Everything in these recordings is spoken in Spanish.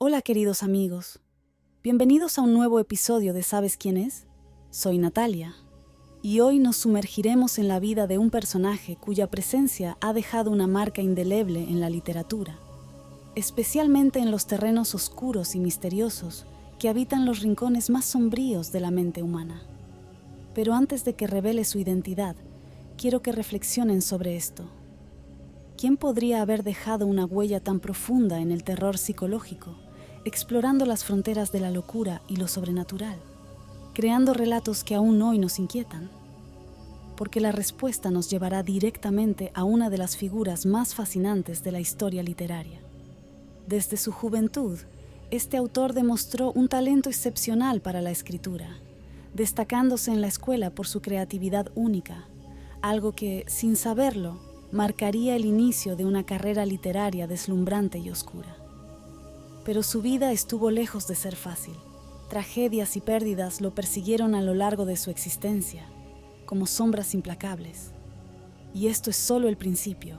Hola queridos amigos, bienvenidos a un nuevo episodio de ¿Sabes quién es? Soy Natalia, y hoy nos sumergiremos en la vida de un personaje cuya presencia ha dejado una marca indeleble en la literatura, especialmente en los terrenos oscuros y misteriosos que habitan los rincones más sombríos de la mente humana. Pero antes de que revele su identidad, quiero que reflexionen sobre esto. ¿Quién podría haber dejado una huella tan profunda en el terror psicológico, explorando las fronteras de la locura y lo sobrenatural, creando relatos que aún hoy nos inquietan? Porque la respuesta nos llevará directamente a una de las figuras más fascinantes de la historia literaria. Desde su juventud, este autor demostró un talento excepcional para la escritura, destacándose en la escuela por su creatividad única, algo que, sin saberlo, marcaría el inicio de una carrera literaria deslumbrante y oscura. Pero su vida estuvo lejos de ser fácil. Tragedias y pérdidas lo persiguieron a lo largo de su existencia, como sombras implacables. Y esto es solo el principio.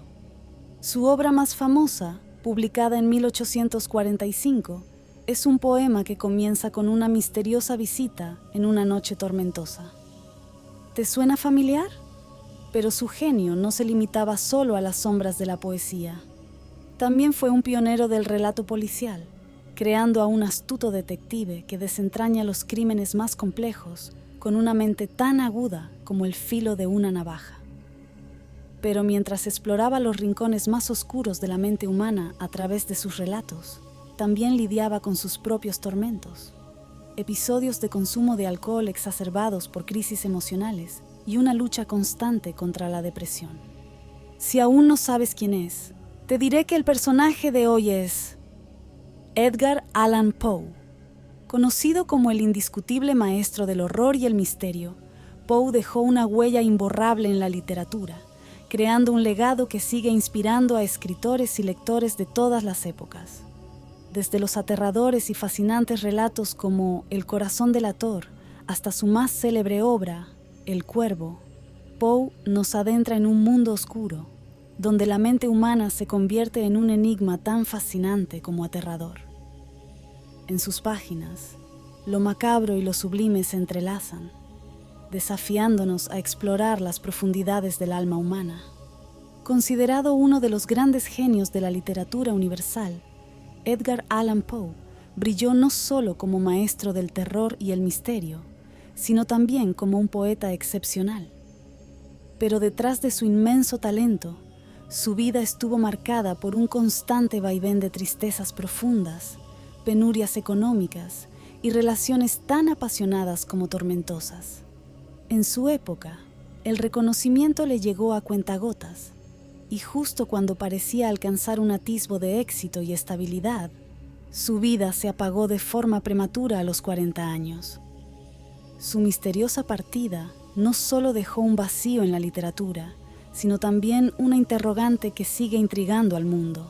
Su obra más famosa, publicada en 1845, es un poema que comienza con una misteriosa visita en una noche tormentosa. ¿Te suena familiar? Pero su genio no se limitaba solo a las sombras de la poesía. También fue un pionero del relato policial, creando a un astuto detective que desentraña los crímenes más complejos con una mente tan aguda como el filo de una navaja. Pero mientras exploraba los rincones más oscuros de la mente humana a través de sus relatos, también lidiaba con sus propios tormentos, episodios de consumo de alcohol exacerbados por crisis emocionales y una lucha constante contra la depresión. Si aún no sabes quién es, te diré que el personaje de hoy es Edgar Allan Poe. Conocido como el indiscutible maestro del horror y el misterio, Poe dejó una huella imborrable en la literatura, creando un legado que sigue inspirando a escritores y lectores de todas las épocas. Desde los aterradores y fascinantes relatos como El corazón delator hasta su más célebre obra, El cuervo, Poe nos adentra en un mundo oscuro, donde la mente humana se convierte en un enigma tan fascinante como aterrador. En sus páginas, lo macabro y lo sublime se entrelazan, desafiándonos a explorar las profundidades del alma humana. Considerado uno de los grandes genios de la literatura universal, Edgar Allan Poe brilló no solo como maestro del terror y el misterio, sino también como un poeta excepcional. Pero detrás de su inmenso talento, su vida estuvo marcada por un constante vaivén de tristezas profundas, penurias económicas y relaciones tan apasionadas como tormentosas. En su época, el reconocimiento le llegó a cuentagotas, y justo cuando parecía alcanzar un atisbo de éxito y estabilidad, su vida se apagó de forma prematura a los 40 años. Su misteriosa partida no solo dejó un vacío en la literatura, sino también una interrogante que sigue intrigando al mundo.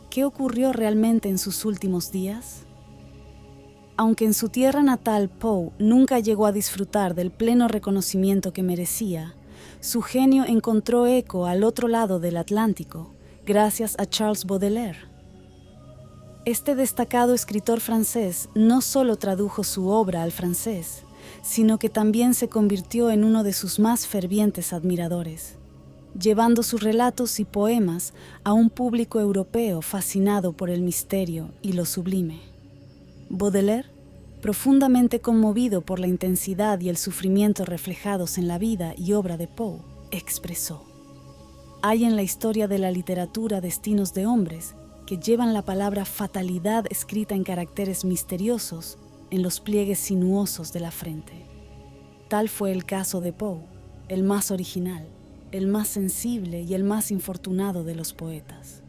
¿Qué ocurrió realmente en sus últimos días? Aunque en su tierra natal Poe nunca llegó a disfrutar del pleno reconocimiento que merecía, su genio encontró eco al otro lado del Atlántico, gracias a Charles Baudelaire. Este destacado escritor francés no solo tradujo su obra al francés, sino que también se convirtió en uno de sus más fervientes admiradores, llevando sus relatos y poemas a un público europeo fascinado por el misterio y lo sublime. Baudelaire, profundamente conmovido por la intensidad y el sufrimiento reflejados en la vida y obra de Poe, expresó: «Hay en la historia de la literatura destinos de hombres que llevan la palabra fatalidad escrita en caracteres misteriosos en los pliegues sinuosos de la frente». Tal fue el caso de Poe, el más original, el más sensible y el más infortunado de los poetas.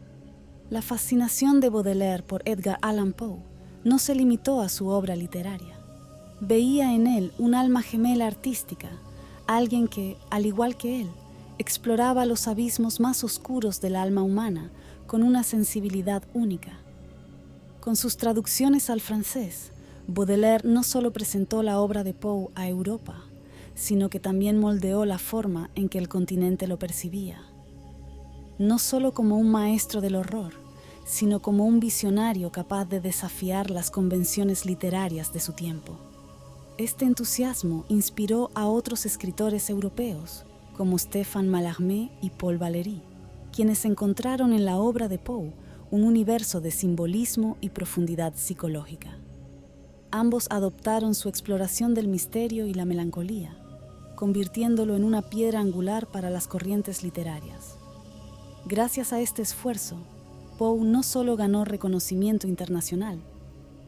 La fascinación de Baudelaire por Edgar Allan Poe no se limitó a su obra literaria. Veía en él un alma gemela artística, alguien que, al igual que él, exploraba los abismos más oscuros del alma humana con una sensibilidad única. Con sus traducciones al francés, Baudelaire no solo presentó la obra de Poe a Europa, sino que también moldeó la forma en que el continente lo percibía. No solo como un maestro del horror, sino como un visionario capaz de desafiar las convenciones literarias de su tiempo. Este entusiasmo inspiró a otros escritores europeos, como Stéphane Mallarmé y Paul Valéry, quienes encontraron en la obra de Poe un universo de simbolismo y profundidad psicológica. Ambos adoptaron su exploración del misterio y la melancolía, convirtiéndolo en una piedra angular para las corrientes literarias. Gracias a este esfuerzo, Poe no solo ganó reconocimiento internacional,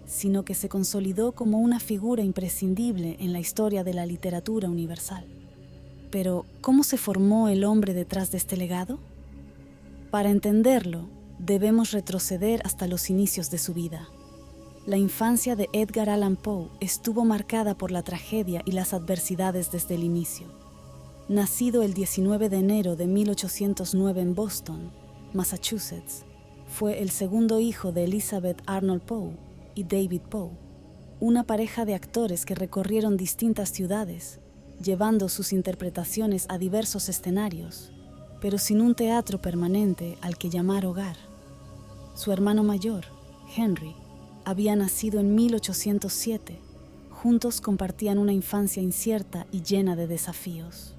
sino que se consolidó como una figura imprescindible en la historia de la literatura universal. Pero, ¿cómo se formó el hombre detrás de este legado? Para entenderlo, debemos retroceder hasta los inicios de su vida. La infancia de Edgar Allan Poe estuvo marcada por la tragedia y las adversidades desde el inicio. Nacido el 19 de enero de 1809 en Boston, Massachusetts, fue el segundo hijo de Elizabeth Arnold Poe y David Poe, una pareja de actores que recorrieron distintas ciudades, llevando sus interpretaciones a diversos escenarios, pero sin un teatro permanente al que llamar hogar. Su hermano mayor, Henry, había nacido en 1807. Juntos compartían una infancia incierta y llena de desafíos.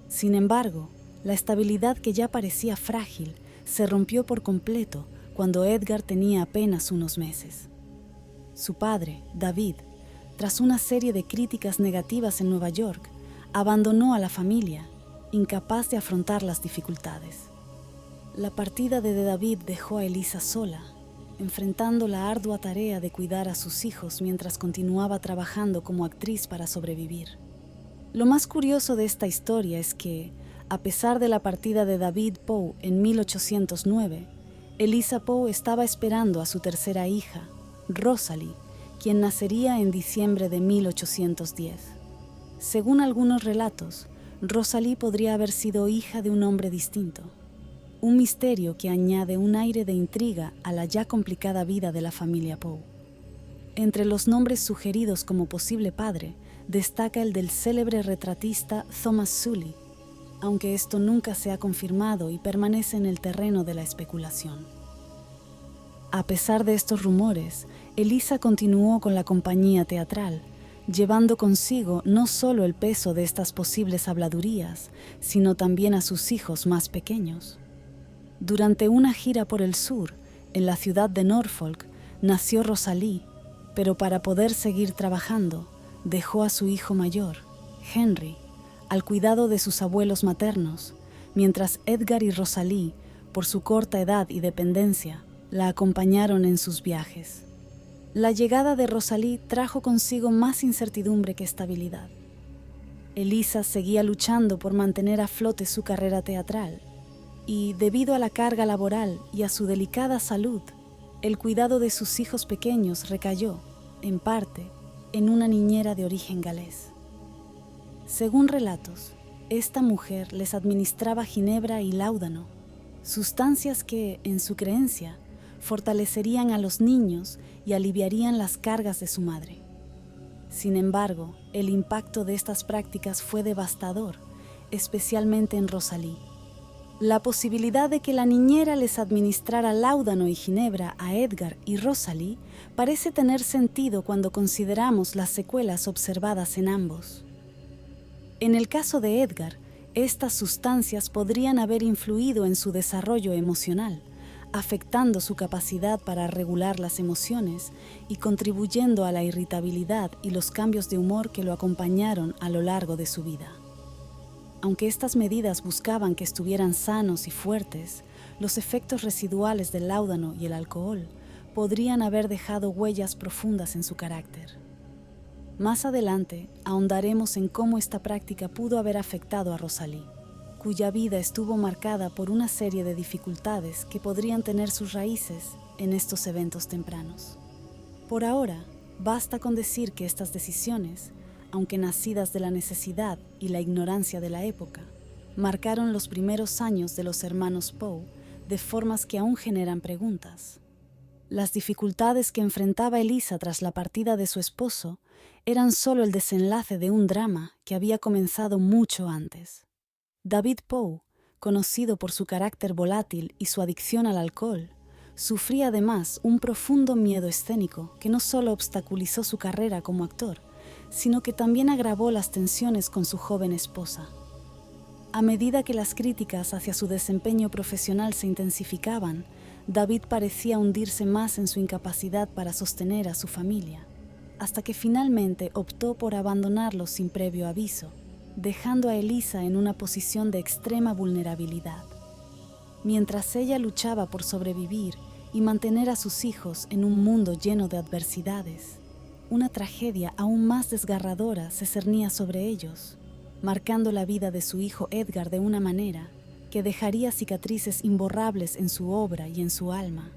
Sin embargo, la estabilidad que ya parecía frágil se rompió por completo cuando Edgar tenía apenas unos meses. Su padre, David, tras una serie de críticas negativas en Nueva York, abandonó a la familia, incapaz de afrontar las dificultades. La partida de David dejó a Elisa sola, enfrentando la ardua tarea de cuidar a sus hijos mientras continuaba trabajando como actriz para sobrevivir. Lo más curioso de esta historia es que, a pesar de la partida de David Poe en 1809, Elisa Poe estaba esperando a su tercera hija, Rosalie, quien nacería en diciembre de 1810. Según algunos relatos, Rosalie podría haber sido hija de un hombre distinto, un misterio que añade un aire de intriga a la ya complicada vida de la familia Poe. Entre los nombres sugeridos como posible padre, destaca el del célebre retratista Thomas Sully, aunque esto nunca se ha confirmado y permanece en el terreno de la especulación. A pesar de estos rumores, Elisa continuó con la compañía teatral, llevando consigo no solo el peso de estas posibles habladurías, sino también a sus hijos más pequeños. Durante una gira por el sur, en la ciudad de Norfolk, nació Rosalie, pero para poder seguir trabajando, dejó a su hijo mayor, Henry, al cuidado de sus abuelos maternos, mientras Edgar y Rosalie, por su corta edad y dependencia, la acompañaron en sus viajes. La llegada de Rosalie trajo consigo más incertidumbre que estabilidad. Elisa seguía luchando por mantener a flote su carrera teatral, y debido a la carga laboral y a su delicada salud, el cuidado de sus hijos pequeños recayó, en parte, en una niñera de origen galés. Según relatos, esta mujer les administraba ginebra y láudano, sustancias que, en su creencia, fortalecerían a los niños y aliviarían las cargas de su madre. Sin embargo, el impacto de estas prácticas fue devastador, especialmente en Rosalie. La posibilidad de que la niñera les administrara láudano y ginebra a Edgar y Rosalie parece tener sentido cuando consideramos las secuelas observadas en ambos. En el caso de Edgar, estas sustancias podrían haber influido en su desarrollo emocional, afectando su capacidad para regular las emociones y contribuyendo a la irritabilidad y los cambios de humor que lo acompañaron a lo largo de su vida. Aunque estas medidas buscaban que estuvieran sanos y fuertes, los efectos residuales del láudano y el alcohol podrían haber dejado huellas profundas en su carácter. Más adelante, ahondaremos en cómo esta práctica pudo haber afectado a Rosalie, cuya vida estuvo marcada por una serie de dificultades que podrían tener sus raíces en estos eventos tempranos. Por ahora, basta con decir que estas decisiones, aunque nacidas de la necesidad y la ignorancia de la época, marcaron los primeros años de los hermanos Poe de formas que aún generan preguntas. Las dificultades que enfrentaba Elisa tras la partida de su esposo eran solo el desenlace de un drama que había comenzado mucho antes. David Poe, conocido por su carácter volátil y su adicción al alcohol, sufría además un profundo miedo escénico que no solo obstaculizó su carrera como actor, sino que también agravó las tensiones con su joven esposa. A medida que las críticas hacia su desempeño profesional se intensificaban, David parecía hundirse más en su incapacidad para sostener a su familia, hasta que finalmente optó por abandonarlos sin previo aviso, dejando a Elisa en una posición de extrema vulnerabilidad. Mientras ella luchaba por sobrevivir y mantener a sus hijos en un mundo lleno de adversidades, una tragedia aún más desgarradora se cernía sobre ellos, marcando la vida de su hijo Edgar de una manera que dejaría cicatrices imborrables en su obra y en su alma.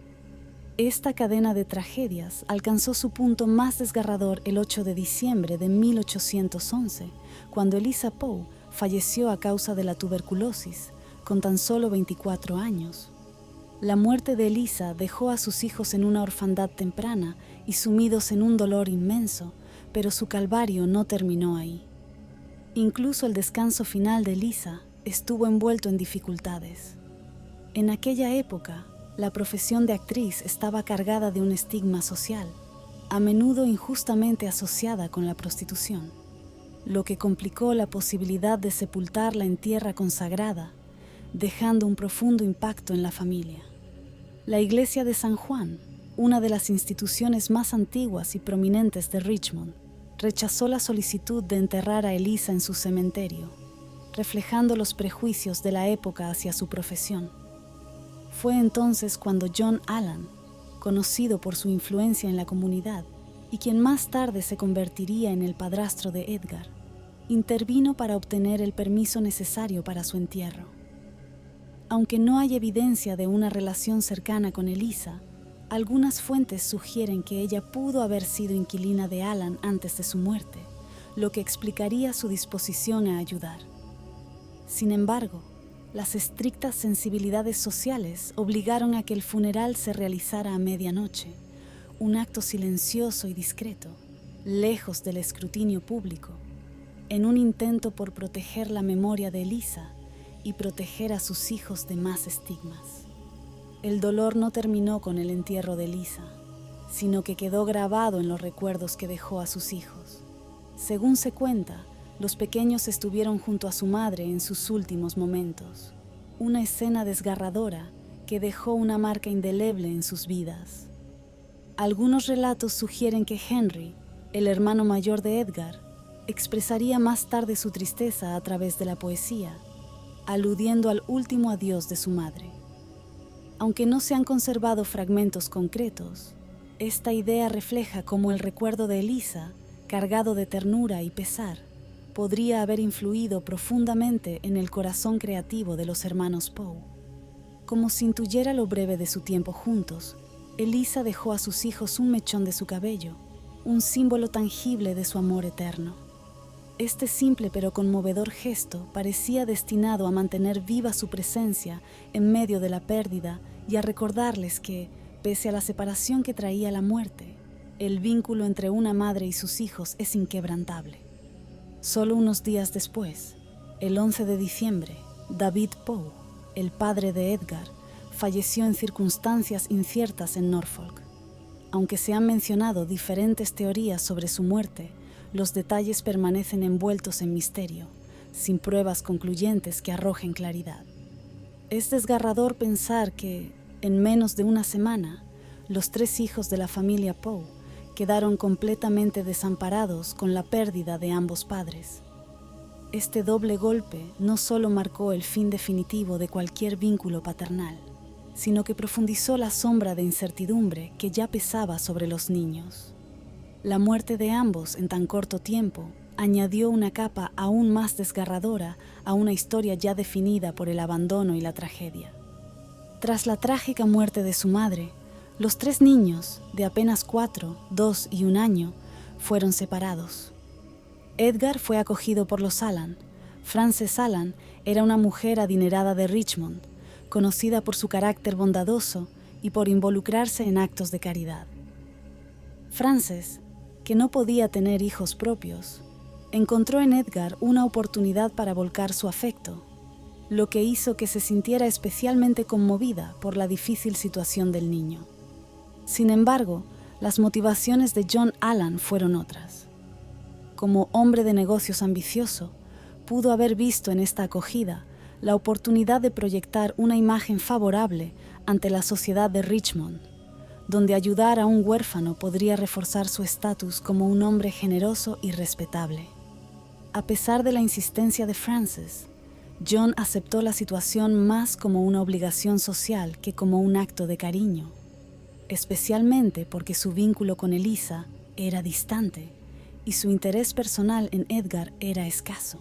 Esta cadena de tragedias alcanzó su punto más desgarrador el 8 de diciembre de 1811, cuando Eliza Poe falleció a causa de la tuberculosis, con tan solo 24 años. La muerte de Eliza dejó a sus hijos en una orfandad temprana y sumidos en un dolor inmenso, pero su calvario no terminó ahí. Incluso el descanso final de Eliza estuvo envuelto en dificultades. En aquella época, la profesión de actriz estaba cargada de un estigma social, a menudo injustamente asociada con la prostitución, lo que complicó la posibilidad de sepultarla en tierra consagrada, dejando un profundo impacto en la familia. La iglesia de San Juan, una de las instituciones más antiguas y prominentes de Richmond, rechazó la solicitud de enterrar a Eliza en su cementerio, reflejando los prejuicios de la época hacia su profesión. Fue entonces cuando John Allan, conocido por su influencia en la comunidad y quien más tarde se convertiría en el padrastro de Edgar, intervino para obtener el permiso necesario para su entierro. Aunque no hay evidencia de una relación cercana con Eliza, algunas fuentes sugieren que ella pudo haber sido inquilina de Allan antes de su muerte, lo que explicaría su disposición a ayudar. Sin embargo, las estrictas sensibilidades sociales obligaron a que el funeral se realizara a medianoche, un acto silencioso y discreto, lejos del escrutinio público, en un intento por proteger la memoria de Eliza y proteger a sus hijos de más estigmas. El dolor no terminó con el entierro de Eliza, sino que quedó grabado en los recuerdos que dejó a sus hijos. Según se cuenta, los pequeños estuvieron junto a su madre en sus últimos momentos, una escena desgarradora que dejó una marca indeleble en sus vidas. Algunos relatos sugieren que Henry, el hermano mayor de Edgar, expresaría más tarde su tristeza a través de la poesía, aludiendo al último adiós de su madre. Aunque no se han conservado fragmentos concretos, esta idea refleja cómo el recuerdo de Eliza, cargado de ternura y pesar, podría haber influido profundamente en el corazón creativo de los hermanos Poe. Como se intuyera lo breve de su tiempo juntos, Eliza dejó a sus hijos un mechón de su cabello, un símbolo tangible de su amor eterno. Este simple pero conmovedor gesto parecía destinado a mantener viva su presencia en medio de la pérdida y a recordarles que, pese a la separación que traía la muerte, el vínculo entre una madre y sus hijos es inquebrantable. Solo unos días después, el 11 de diciembre, David Poe, el padre de Edgar, falleció en circunstancias inciertas en Norfolk. Aunque se han mencionado diferentes teorías sobre su muerte, los detalles permanecen envueltos en misterio, sin pruebas concluyentes que arrojen claridad. Es desgarrador pensar que, en menos de una semana, los 3 hijos de la familia Poe quedaron completamente desamparados con la pérdida de ambos padres. Este doble golpe no solo marcó el fin definitivo de cualquier vínculo paternal, sino que profundizó la sombra de incertidumbre que ya pesaba sobre los niños. La muerte de ambos en tan corto tiempo añadió una capa aún más desgarradora a una historia ya definida por el abandono y la tragedia. Tras la trágica muerte de su madre, los 3 niños, de apenas 4, 2 y 1 año, fueron separados. Edgar fue acogido por los Allan. Frances Allan era una mujer adinerada de Richmond, conocida por su carácter bondadoso y por involucrarse en actos de caridad. Frances, que no podía tener hijos propios, encontró en Edgar una oportunidad para volcar su afecto. lo que hizo que se sintiera especialmente conmovida por la difícil situación del niño. Sin embargo, las motivaciones de John Allan fueron otras. Como hombre de negocios ambicioso, pudo haber visto en esta acogida la oportunidad de proyectar una imagen favorable ante la sociedad de Richmond, donde ayudar a un huérfano podría reforzar su estatus como un hombre generoso y respetable. A pesar de la insistencia de Frances, John aceptó la situación más como una obligación social que como un acto de cariño, especialmente porque su vínculo con Eliza era distante y su interés personal en Edgar era escaso.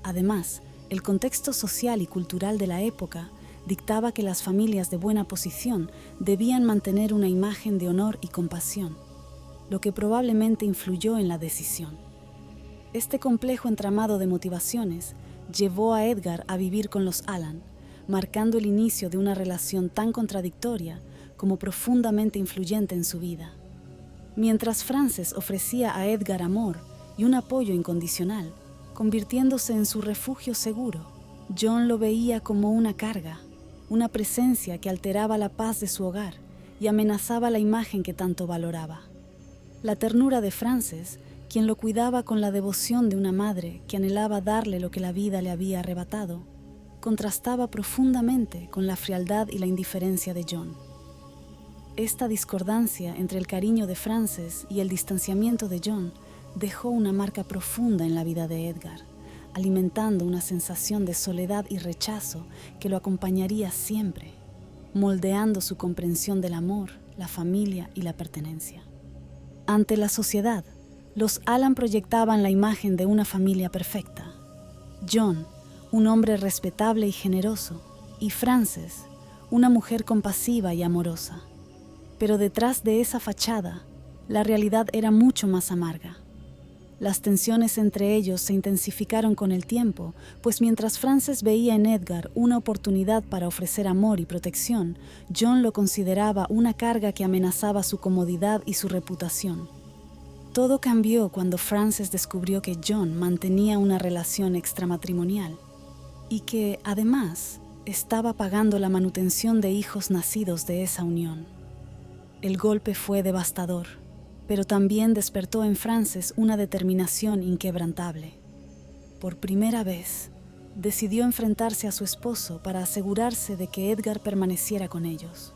Además, el contexto social y cultural de la época dictaba que las familias de buena posición debían mantener una imagen de honor y compasión, lo que probablemente influyó en la decisión. Este complejo entramado de motivaciones llevó a Edgar a vivir con los Allan, marcando el inicio de una relación tan contradictoria como profundamente influyente en su vida. Mientras Frances ofrecía a Edgar amor y un apoyo incondicional, convirtiéndose en su refugio seguro, John lo veía como una carga, una presencia que alteraba la paz de su hogar y amenazaba la imagen que tanto valoraba. La ternura de Frances, quien lo cuidaba con la devoción de una madre que anhelaba darle lo que la vida le había arrebatado, contrastaba profundamente con la frialdad y la indiferencia de John. Esta discordancia entre el cariño de Frances y el distanciamiento de John dejó una marca profunda en la vida de Edgar, alimentando una sensación de soledad y rechazo que lo acompañaría siempre, moldeando su comprensión del amor, la familia y la pertenencia. Ante la sociedad, los Allan proyectaban la imagen de una familia perfecta. John, un hombre respetable y generoso, y Frances, una mujer compasiva y amorosa. Pero detrás de esa fachada, la realidad era mucho más amarga. Las tensiones entre ellos se intensificaron con el tiempo, pues mientras Frances veía en Edgar una oportunidad para ofrecer amor y protección, John lo consideraba una carga que amenazaba su comodidad y su reputación. Todo cambió cuando Frances descubrió que John mantenía una relación extramatrimonial y que, además, estaba pagando la manutención de hijos nacidos de esa unión. El golpe fue devastador, pero también despertó en Frances una determinación inquebrantable. Por primera vez, decidió enfrentarse a su esposo para asegurarse de que Edgar permaneciera con ellos.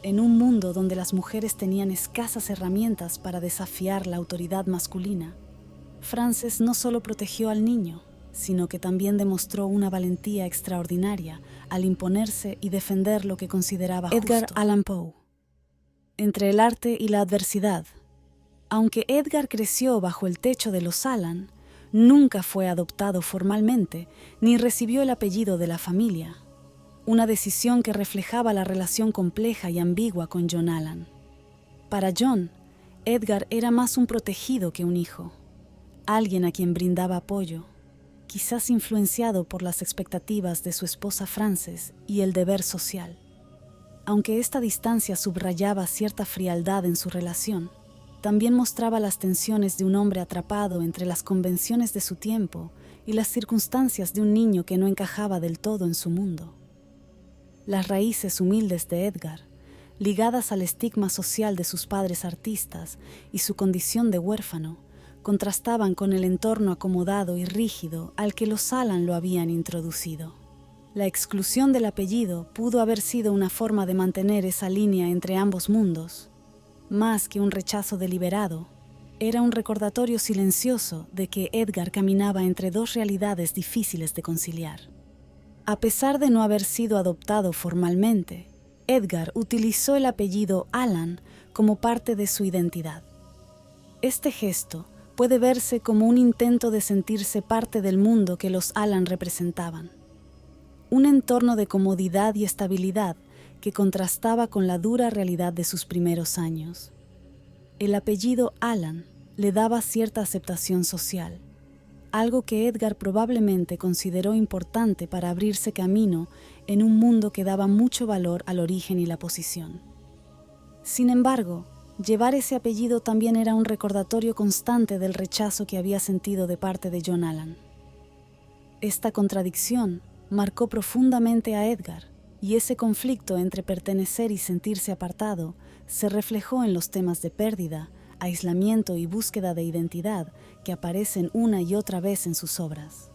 En un mundo donde las mujeres tenían escasas herramientas para desafiar la autoridad masculina, Frances no solo protegió al niño, sino que también demostró una valentía extraordinaria al imponerse y defender lo que consideraba justo. Edgar Allan Poe. Entre el arte y la adversidad. Aunque Edgar creció bajo el techo de los Allan, nunca fue adoptado formalmente ni recibió el apellido de la familia, una decisión que reflejaba la relación compleja y ambigua con John Allan. Para John, Edgar era más un protegido que un hijo, alguien a quien brindaba apoyo, quizás influenciado por las expectativas de su esposa Frances y el deber social. Aunque esta distancia subrayaba cierta frialdad en su relación, también mostraba las tensiones de un hombre atrapado entre las convenciones de su tiempo y las circunstancias de un niño que no encajaba del todo en su mundo. Las raíces humildes de Edgar, ligadas al estigma social de sus padres artistas y su condición de huérfano, contrastaban con el entorno acomodado y rígido al que los Allan lo habían introducido. La exclusión del apellido pudo haber sido una forma de mantener esa línea entre ambos mundos. Más que un rechazo deliberado, era un recordatorio silencioso de que Edgar caminaba entre dos realidades difíciles de conciliar. A pesar de no haber sido adoptado formalmente, Edgar utilizó el apellido Allan como parte de su identidad. Este gesto puede verse como un intento de sentirse parte del mundo que los Allan representaban. Un entorno de comodidad y estabilidad que contrastaba con la dura realidad de sus primeros años. El apellido Allan le daba cierta aceptación social, algo que Edgar probablemente consideró importante para abrirse camino en un mundo que daba mucho valor al origen y la posición. Sin embargo, llevar ese apellido también era un recordatorio constante del rechazo que había sentido de parte de John Allan. Esta contradicción marcó profundamente a Edgar, y ese conflicto entre pertenecer y sentirse apartado se reflejó en los temas de pérdida, aislamiento y búsqueda de identidad que aparecen una y otra vez en sus obras.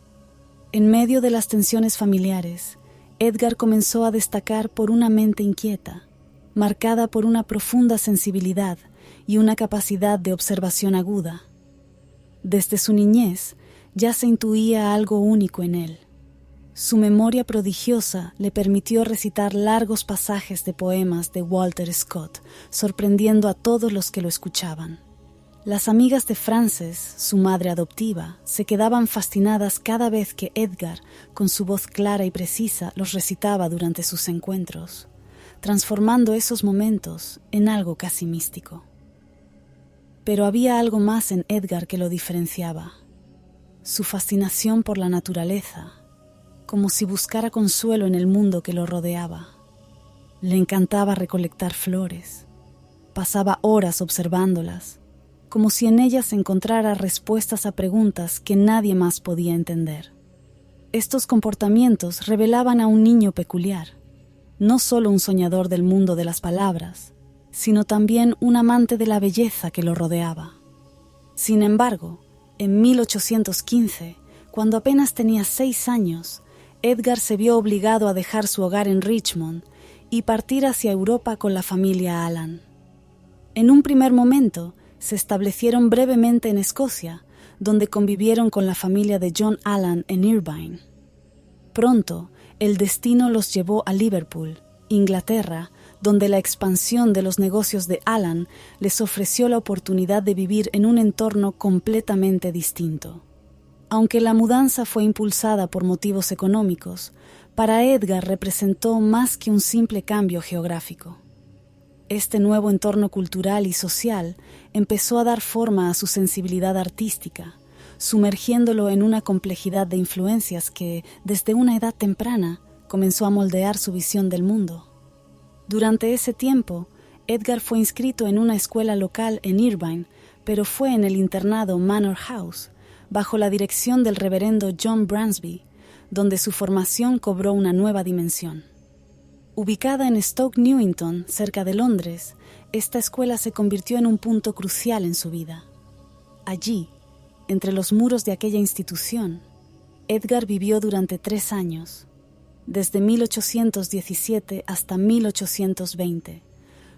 En medio de las tensiones familiares, Edgar comenzó a destacar por una mente inquieta, marcada por una profunda sensibilidad y una capacidad de observación aguda. Desde su niñez ya se intuía algo único en él. Su memoria prodigiosa le permitió recitar largos pasajes de poemas de Walter Scott, sorprendiendo a todos los que lo escuchaban. Las amigas de Frances, su madre adoptiva, se quedaban fascinadas cada vez que Edgar, con su voz clara y precisa, los recitaba durante sus encuentros, transformando esos momentos en algo casi místico. Pero había algo más en Edgar que lo diferenciaba: su fascinación por la naturaleza, como si buscara consuelo en el mundo que lo rodeaba. Le encantaba recolectar flores. Pasaba horas observándolas, como si en ellas encontrara respuestas a preguntas que nadie más podía entender. Estos comportamientos revelaban a un niño peculiar, no solo un soñador del mundo de las palabras, sino también un amante de la belleza que lo rodeaba. Sin embargo, en 1815, cuando apenas tenía 6 años, Edgar se vio obligado a dejar su hogar en Richmond y partir hacia Europa con la familia Allan. En un primer momento, se establecieron brevemente en Escocia, donde convivieron con la familia de John Allan en Irvine. Pronto, el destino los llevó a Liverpool, Inglaterra, donde la expansión de los negocios de Allan les ofreció la oportunidad de vivir en un entorno completamente distinto. Aunque la mudanza fue impulsada por motivos económicos, para Edgar representó más que un simple cambio geográfico. Este nuevo entorno cultural y social empezó a dar forma a su sensibilidad artística, sumergiéndolo en una complejidad de influencias que, desde una edad temprana, comenzó a moldear su visión del mundo. Durante ese tiempo, Edgar fue inscrito en una escuela local en Irvine, pero fue en el internado Manor House, bajo la dirección del reverendo John Bransby, donde su formación cobró una nueva dimensión. Ubicada en Stoke Newington, cerca de Londres, esta escuela se convirtió en un punto crucial en su vida. Allí, entre los muros de aquella institución, Edgar vivió durante 3 años, desde 1817 hasta 1820,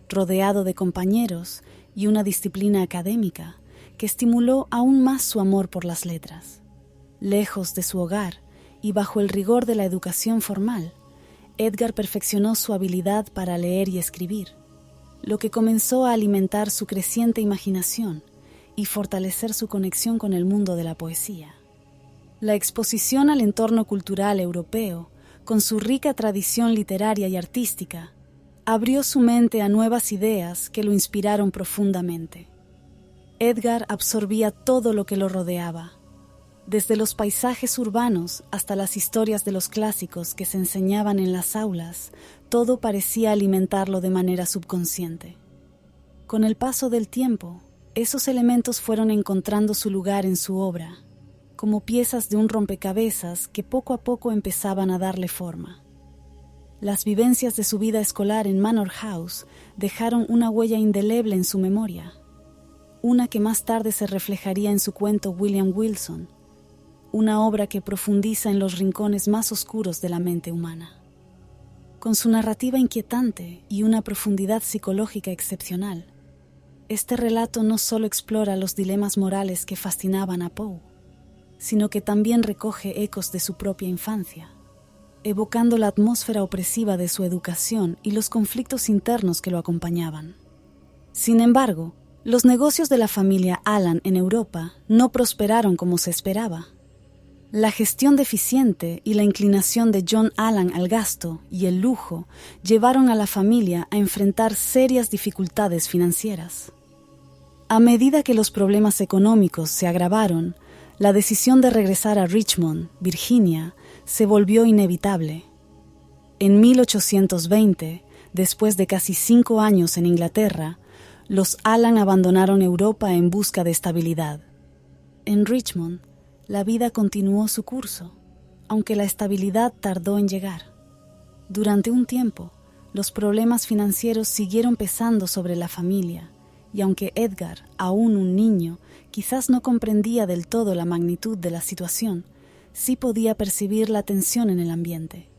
rodeado de compañeros y una disciplina académica que estimuló aún más su amor por las letras. Lejos de su hogar y bajo el rigor de la educación formal, Edgar perfeccionó su habilidad para leer y escribir, lo que comenzó a alimentar su creciente imaginación y fortalecer su conexión con el mundo de la poesía. La exposición al entorno cultural europeo, con su rica tradición literaria y artística, abrió su mente a nuevas ideas que lo inspiraron profundamente. Edgar absorbía todo lo que lo rodeaba, desde los paisajes urbanos hasta las historias de los clásicos que se enseñaban en las aulas. Todo parecía alimentarlo de manera subconsciente. Con el paso del tiempo, esos elementos fueron encontrando su lugar en su obra, como piezas de un rompecabezas que poco a poco empezaban a darle forma. Las vivencias de su vida escolar en Manor House dejaron una huella indeleble en su memoria, una que más tarde se reflejaría en su cuento William Wilson, una obra que profundiza en los rincones más oscuros de la mente humana. Con su narrativa inquietante y una profundidad psicológica excepcional, este relato no solo explora los dilemas morales que fascinaban a Poe, sino que también recoge ecos de su propia infancia, evocando la atmósfera opresiva de su educación y los conflictos internos que lo acompañaban. Sin embargo, los negocios de la familia Allan en Europa no prosperaron como se esperaba. La gestión deficiente y la inclinación de John Allan al gasto y el lujo llevaron a la familia a enfrentar serias dificultades financieras. A medida que los problemas económicos se agravaron, la decisión de regresar a Richmond, Virginia, se volvió inevitable. En 1820, después de casi 5 años en Inglaterra, los Allan abandonaron Europa en busca de estabilidad. En Richmond, la vida continuó su curso, aunque la estabilidad tardó en llegar. Durante un tiempo, los problemas financieros siguieron pesando sobre la familia, y aunque Edgar, aún un niño, quizás no comprendía del todo la magnitud de la situación, sí podía percibir la tensión en el ambiente.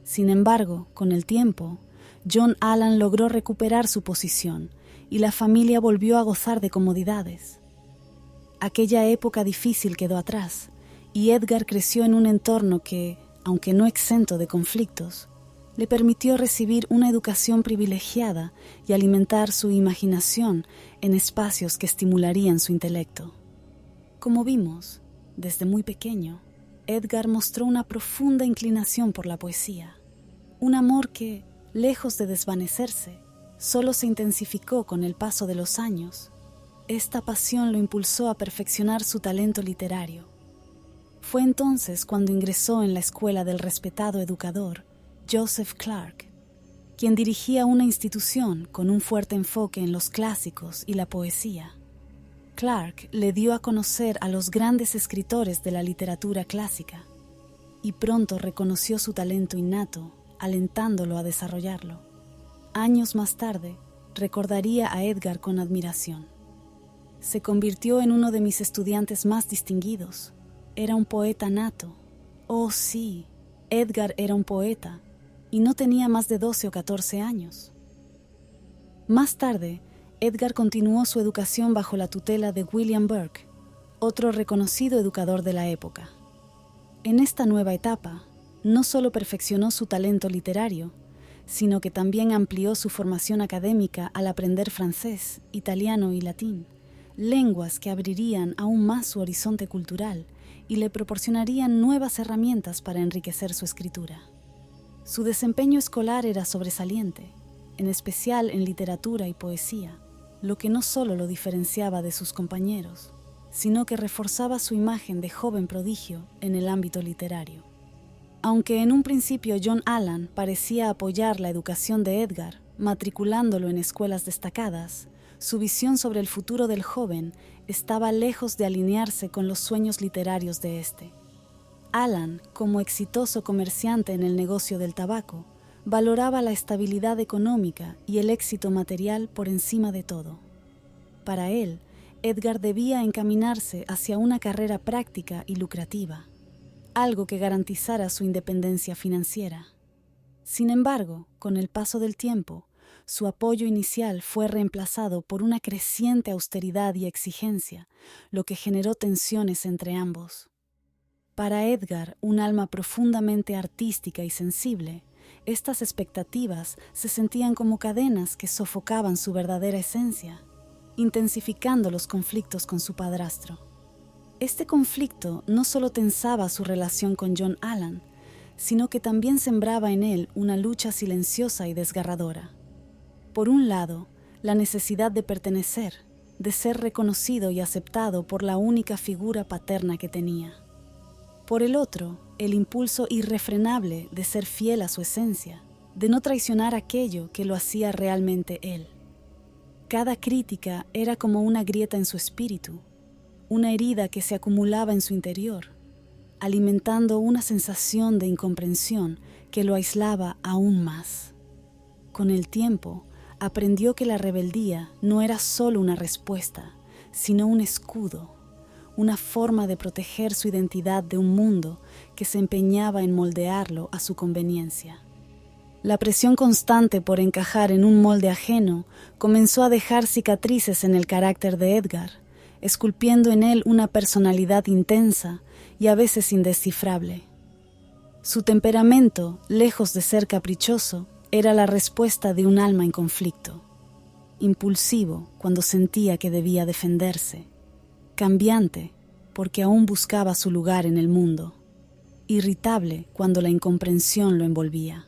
Sin embargo, con el tiempo, John Allan logró recuperar su posición y la familia volvió a gozar de comodidades. Aquella época difícil quedó atrás y Edgar creció en un entorno que, aunque no exento de conflictos, le permitió recibir una educación privilegiada y alimentar su imaginación en espacios que estimularían su intelecto. Como vimos, desde muy pequeño, Edgar mostró una profunda inclinación por la poesía, un amor que, lejos de desvanecerse, solo se intensificó con el paso de los años. Esta pasión lo impulsó a perfeccionar su talento literario. Fue entonces cuando ingresó en la escuela del respetado educador Joseph Clarke, quien dirigía una institución con un fuerte enfoque en los clásicos y la poesía. Clarke le dio a conocer a los grandes escritores de la literatura clásica y pronto reconoció su talento innato, alentándolo a desarrollarlo. Años más tarde, recordaría a Edgar con admiración. Se convirtió en uno de mis estudiantes más distinguidos. Era un poeta nato. Oh sí, Edgar era un poeta, y no tenía más de 12 o 14 años. Más tarde, Edgar continuó su educación bajo la tutela de William Burke, otro reconocido educador de la época. En esta nueva etapa, no solo perfeccionó su talento literario, sino que también amplió su formación académica al aprender francés, italiano y latín, lenguas que abrirían aún más su horizonte cultural y le proporcionarían nuevas herramientas para enriquecer su escritura. Su desempeño escolar era sobresaliente, en especial en literatura y poesía, lo que no solo lo diferenciaba de sus compañeros, sino que reforzaba su imagen de joven prodigio en el ámbito literario. Aunque en un principio John Allan parecía apoyar la educación de Edgar, matriculándolo en escuelas destacadas, su visión sobre el futuro del joven estaba lejos de alinearse con los sueños literarios de éste. Allan, como exitoso comerciante en el negocio del tabaco, valoraba la estabilidad económica y el éxito material por encima de todo. Para él, Edgar debía encaminarse hacia una carrera práctica y lucrativa, algo que garantizara su independencia financiera. Sin embargo, con el paso del tiempo, su apoyo inicial fue reemplazado por una creciente austeridad y exigencia, lo que generó tensiones entre ambos. Para Edgar, un alma profundamente artística y sensible, estas expectativas se sentían como cadenas que sofocaban su verdadera esencia, intensificando los conflictos con su padrastro. Este conflicto no solo tensaba su relación con John Allan, sino que también sembraba en él una lucha silenciosa y desgarradora. Por un lado, la necesidad de pertenecer, de ser reconocido y aceptado por la única figura paterna que tenía. Por el otro, el impulso irrefrenable de ser fiel a su esencia, de no traicionar aquello que lo hacía realmente él. Cada crítica era como una grieta en su espíritu, una herida que se acumulaba en su interior, alimentando una sensación de incomprensión que lo aislaba aún más. Con el tiempo, aprendió que la rebeldía no era solo una respuesta, sino un escudo, una forma de proteger su identidad de un mundo que se empeñaba en moldearlo a su conveniencia. La presión constante por encajar en un molde ajeno comenzó a dejar cicatrices en el carácter de Edgar, esculpiendo en él una personalidad intensa y a veces indescifrable. Su temperamento, lejos de ser caprichoso, era la respuesta de un alma en conflicto, impulsivo cuando sentía que debía defenderse, cambiante porque aún buscaba su lugar en el mundo, irritable cuando la incomprensión lo envolvía.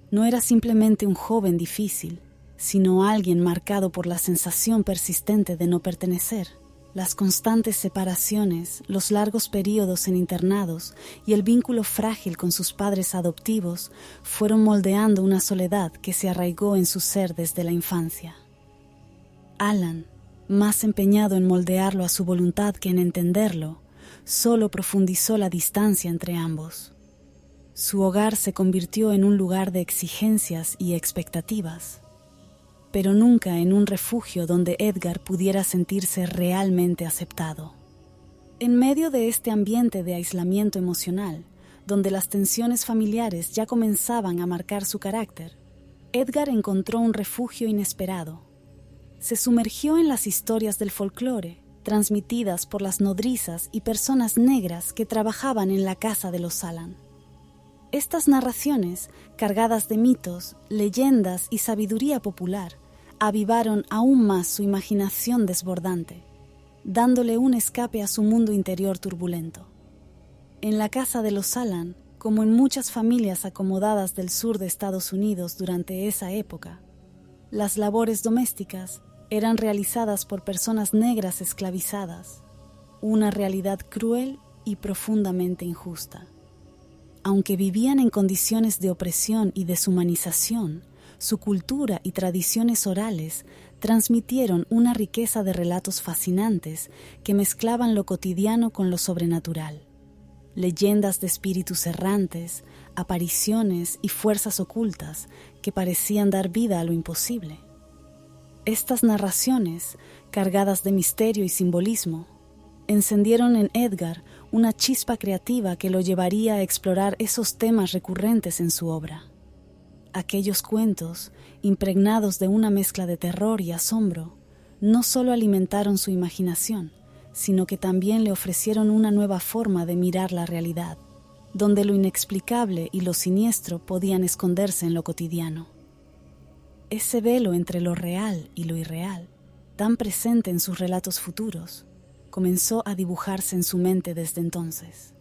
No era simplemente un joven difícil, sino alguien marcado por la sensación persistente de no pertenecer. Las constantes separaciones, los largos periodos en internados y el vínculo frágil con sus padres adoptivos fueron moldeando una soledad que se arraigó en su ser desde la infancia. Allan, más empeñado en moldearlo a su voluntad que en entenderlo, solo profundizó la distancia entre ambos. Su hogar se convirtió en un lugar de exigencias y expectativas, pero nunca en un refugio donde Edgar pudiera sentirse realmente aceptado. En medio de este ambiente de aislamiento emocional, donde las tensiones familiares ya comenzaban a marcar su carácter, Edgar encontró un refugio inesperado. Se sumergió en las historias del folclore, transmitidas por las nodrizas y personas negras que trabajaban en la casa de los Salan. Estas narraciones, cargadas de mitos, leyendas y sabiduría popular, avivaron aún más su imaginación desbordante, dándole un escape a su mundo interior turbulento. En la casa de los Salan, como en muchas familias acomodadas del sur de Estados Unidos durante esa época, las labores domésticas eran realizadas por personas negras esclavizadas, una realidad cruel y profundamente injusta. Aunque vivían en condiciones de opresión y deshumanización, su cultura y tradiciones orales transmitieron una riqueza de relatos fascinantes que mezclaban lo cotidiano con lo sobrenatural. Leyendas de espíritus errantes, apariciones y fuerzas ocultas que parecían dar vida a lo imposible. Estas narraciones, cargadas de misterio y simbolismo, encendieron en Edgar una chispa creativa que lo llevaría a explorar esos temas recurrentes en su obra. Aquellos cuentos, impregnados de una mezcla de terror y asombro, no solo alimentaron su imaginación, sino que también le ofrecieron una nueva forma de mirar la realidad, donde lo inexplicable y lo siniestro podían esconderse en lo cotidiano. Ese velo entre lo real y lo irreal, tan presente en sus relatos futuros, comenzó a dibujarse en su mente desde entonces.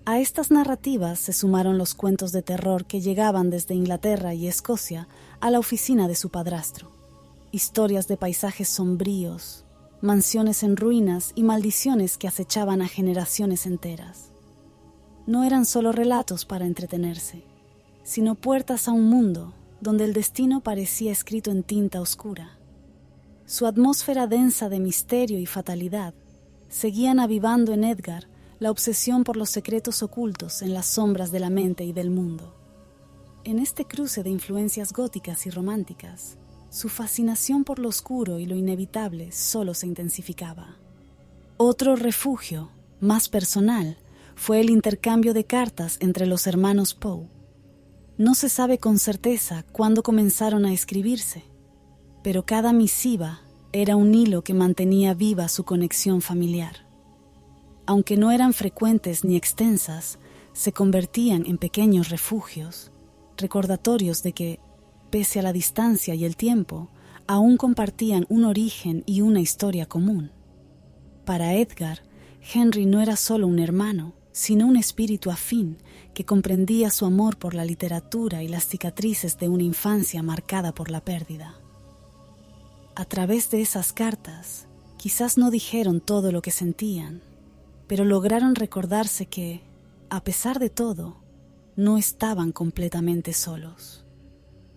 A estas narrativas se sumaron los cuentos de terror que llegaban desde Inglaterra y Escocia a la oficina de su padrastro. Historias de paisajes sombríos, mansiones en ruinas y maldiciones que acechaban a generaciones enteras. No eran solo relatos para entretenerse, sino puertas a un mundo donde el destino parecía escrito en tinta oscura. Su atmósfera densa de misterio y fatalidad seguían avivando en Edgar la obsesión por los secretos ocultos en las sombras de la mente y del mundo. En este cruce de influencias góticas y románticas, su fascinación por lo oscuro y lo inevitable solo se intensificaba. Otro refugio, más personal, fue el intercambio de cartas entre los hermanos Poe. No se sabe con certeza cuándo comenzaron a escribirse, pero cada misiva era un hilo que mantenía viva su conexión familiar. Aunque no eran frecuentes ni extensas, se convertían en pequeños refugios, recordatorios de que, pese a la distancia y el tiempo, aún compartían un origen y una historia común. Para Edgar, Henry no era solo un hermano, sino un espíritu afín que comprendía su amor por la literatura y las cicatrices de una infancia marcada por la pérdida. A través de esas cartas, quizás no dijeron todo lo que sentían, pero lograron recordarse que, a pesar de todo, no estaban completamente solos.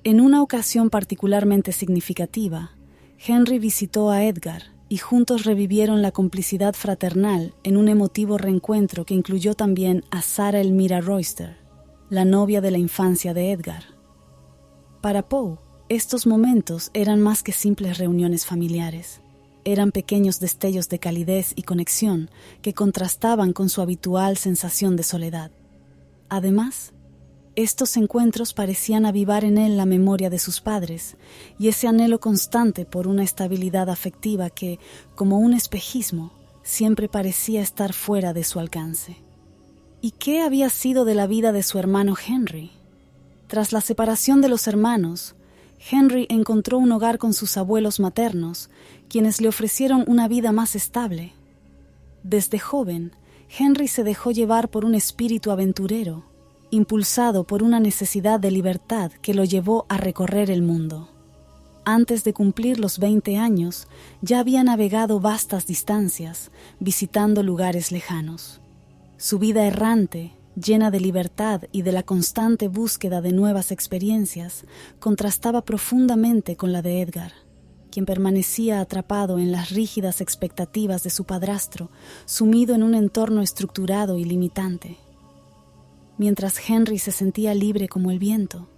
En una ocasión particularmente significativa, Henry visitó a Edgar y juntos revivieron la complicidad fraternal en un emotivo reencuentro que incluyó también a Sarah Elmira Royster, la novia de la infancia de Edgar. Para Poe, estos momentos eran más que simples reuniones familiares. Eran pequeños destellos de calidez y conexión que contrastaban con su habitual sensación de soledad. Además, estos encuentros parecían avivar en él la memoria de sus padres y ese anhelo constante por una estabilidad afectiva que, como un espejismo, siempre parecía estar fuera de su alcance. ¿Y qué había sido de la vida de su hermano Henry? Tras la separación de los hermanos, Henry encontró un hogar con sus abuelos maternos, quienes le ofrecieron una vida más estable. Desde joven, Henry se dejó llevar por un espíritu aventurero, impulsado por una necesidad de libertad que lo llevó a recorrer el mundo. Antes de cumplir los 20 años, ya había navegado vastas distancias, visitando lugares lejanos. Su vida errante, llena de libertad y de la constante búsqueda de nuevas experiencias, contrastaba profundamente con la de Edgar, quien permanecía atrapado en las rígidas expectativas de su padrastro, sumido en un entorno estructurado y limitante. Mientras Henry se sentía libre como el viento,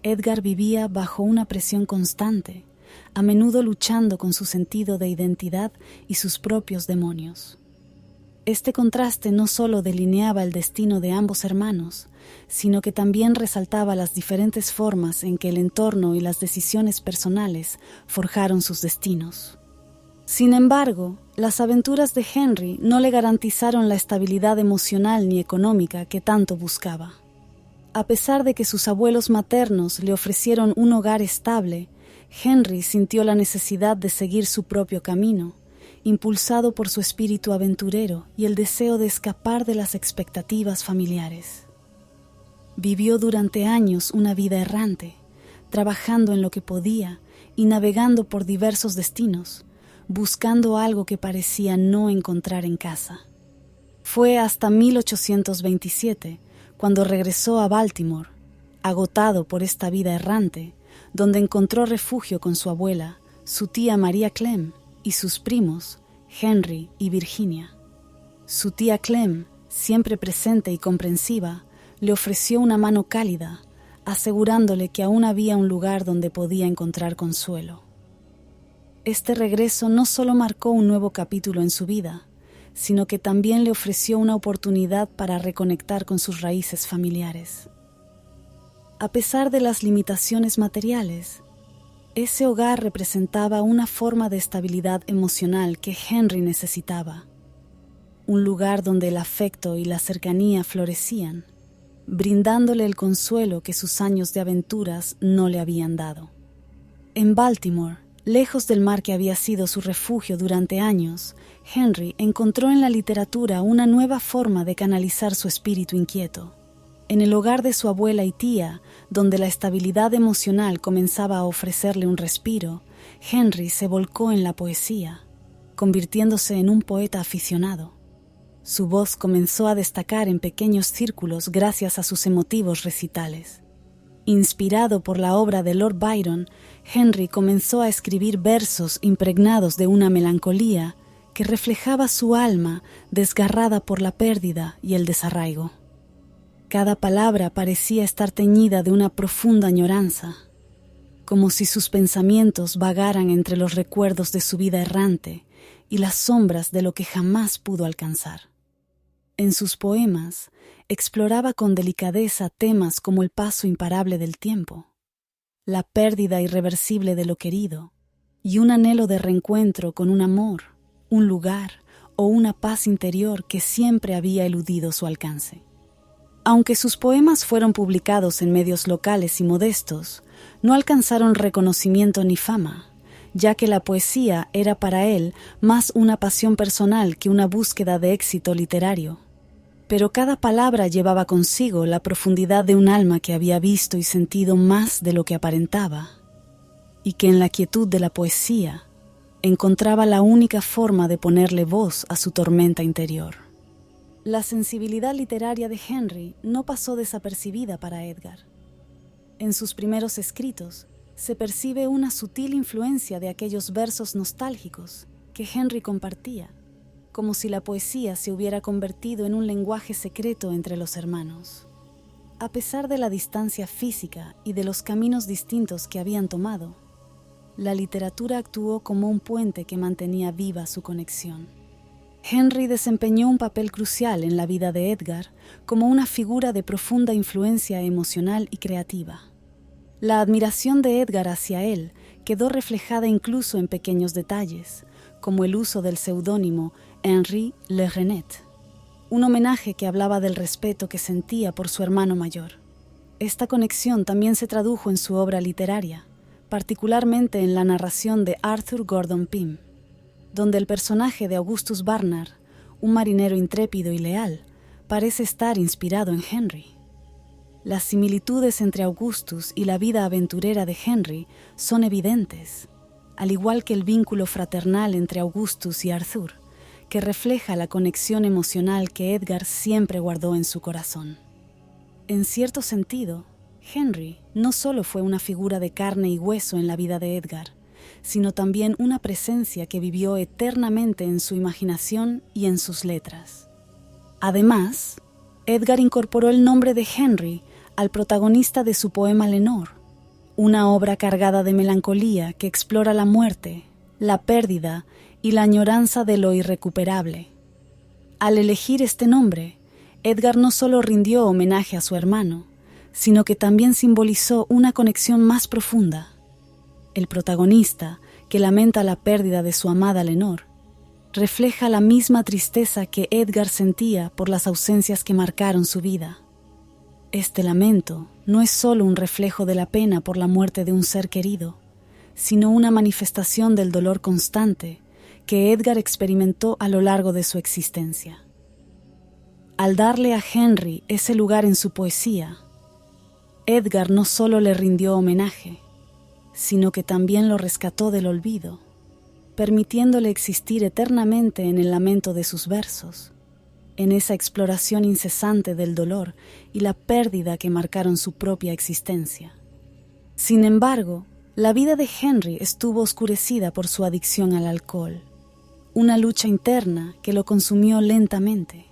Edgar vivía bajo una presión constante, a menudo luchando con su sentido de identidad y sus propios demonios. Este contraste no solo delineaba el destino de ambos hermanos, sino que también resaltaba las diferentes formas en que el entorno y las decisiones personales forjaron sus destinos. Sin embargo, las aventuras de Henry no le garantizaron la estabilidad emocional ni económica que tanto buscaba. A pesar de que sus abuelos maternos le ofrecieron un hogar estable, Henry sintió la necesidad de seguir su propio camino, impulsado por su espíritu aventurero y el deseo de escapar de las expectativas familiares. Vivió durante años una vida errante, trabajando en lo que podía y navegando por diversos destinos, buscando algo que parecía no encontrar en casa. Fue hasta 1827 cuando regresó a Baltimore, agotado por esta vida errante, donde encontró refugio con su abuela, su tía María Clem y sus primos, Henry y Virginia. Su tía Clem, siempre presente y comprensiva, le ofreció una mano cálida, asegurándole que aún había un lugar donde podía encontrar consuelo. Este regreso no solo marcó un nuevo capítulo en su vida, sino que también le ofreció una oportunidad para reconectar con sus raíces familiares. A pesar de las limitaciones materiales, ese hogar representaba una forma de estabilidad emocional que Henry necesitaba, un lugar donde el afecto y la cercanía florecían, brindándole el consuelo que sus años de aventuras no le habían dado. En Baltimore, lejos del mar que había sido su refugio durante años, Henry encontró en la literatura una nueva forma de canalizar su espíritu inquieto. En el hogar de su abuela y tía, donde la estabilidad emocional comenzaba a ofrecerle un respiro, Henry se volcó en la poesía, convirtiéndose en un poeta aficionado. Su voz comenzó a destacar en pequeños círculos gracias a sus emotivos recitales. Inspirado por la obra de Lord Byron, Henry comenzó a escribir versos impregnados de una melancolía que reflejaba su alma desgarrada por la pérdida y el desarraigo. Cada palabra parecía estar teñida de una profunda añoranza, como si sus pensamientos vagaran entre los recuerdos de su vida errante y las sombras de lo que jamás pudo alcanzar. En sus poemas, exploraba con delicadeza temas como el paso imparable del tiempo, la pérdida irreversible de lo querido y un anhelo de reencuentro con un amor, un lugar o una paz interior que siempre había eludido su alcance. Aunque sus poemas fueron publicados en medios locales y modestos, no alcanzaron reconocimiento ni fama, ya que la poesía era para él más una pasión personal que una búsqueda de éxito literario. Pero cada palabra llevaba consigo la profundidad de un alma que había visto y sentido más de lo que aparentaba, y que en la quietud de la poesía encontraba la única forma de ponerle voz a su tormenta interior. La sensibilidad literaria de Henry no pasó desapercibida para Edgar. En sus primeros escritos se percibe una sutil influencia de aquellos versos nostálgicos que Henry compartía, como si la poesía se hubiera convertido en un lenguaje secreto entre los hermanos. A pesar de la distancia física y de los caminos distintos que habían tomado, la literatura actuó como un puente que mantenía viva su conexión. Henry desempeñó un papel crucial en la vida de Edgar como una figura de profunda influencia emocional y creativa. La admiración de Edgar hacia él quedó reflejada incluso en pequeños detalles, como el uso del seudónimo Henri Le Renet, un homenaje que hablaba del respeto que sentía por su hermano mayor. Esta conexión también se tradujo en su obra literaria, particularmente en la narración de Arthur Gordon Pym, donde el personaje de Augustus Barnard, un marinero intrépido y leal, parece estar inspirado en Henry. Las similitudes entre Augustus y la vida aventurera de Henry son evidentes, al igual que el vínculo fraternal entre Augustus y Arthur, que refleja la conexión emocional que Edgar siempre guardó en su corazón. En cierto sentido, Henry no solo fue una figura de carne y hueso en la vida de Edgar, sino también una presencia que vivió eternamente en su imaginación y en sus letras. Además, Edgar incorporó el nombre de Henry al protagonista de su poema Lenore, una obra cargada de melancolía que explora la muerte, la pérdida y la añoranza de lo irrecuperable. Al elegir este nombre, Edgar no solo rindió homenaje a su hermano, sino que también simbolizó una conexión más profunda. El protagonista, que lamenta la pérdida de su amada Lenore, refleja la misma tristeza que Edgar sentía por las ausencias que marcaron su vida. Este lamento no es solo un reflejo de la pena por la muerte de un ser querido, sino una manifestación del dolor constante que Edgar experimentó a lo largo de su existencia. Al darle a Henry ese lugar en su poesía, Edgar no solo le rindió homenaje, sino que también lo rescató del olvido, permitiéndole existir eternamente en el lamento de sus versos, en esa exploración incesante del dolor y la pérdida que marcaron su propia existencia. Sin embargo, la vida de Henry estuvo oscurecida por su adicción al alcohol, una lucha interna que lo consumió lentamente.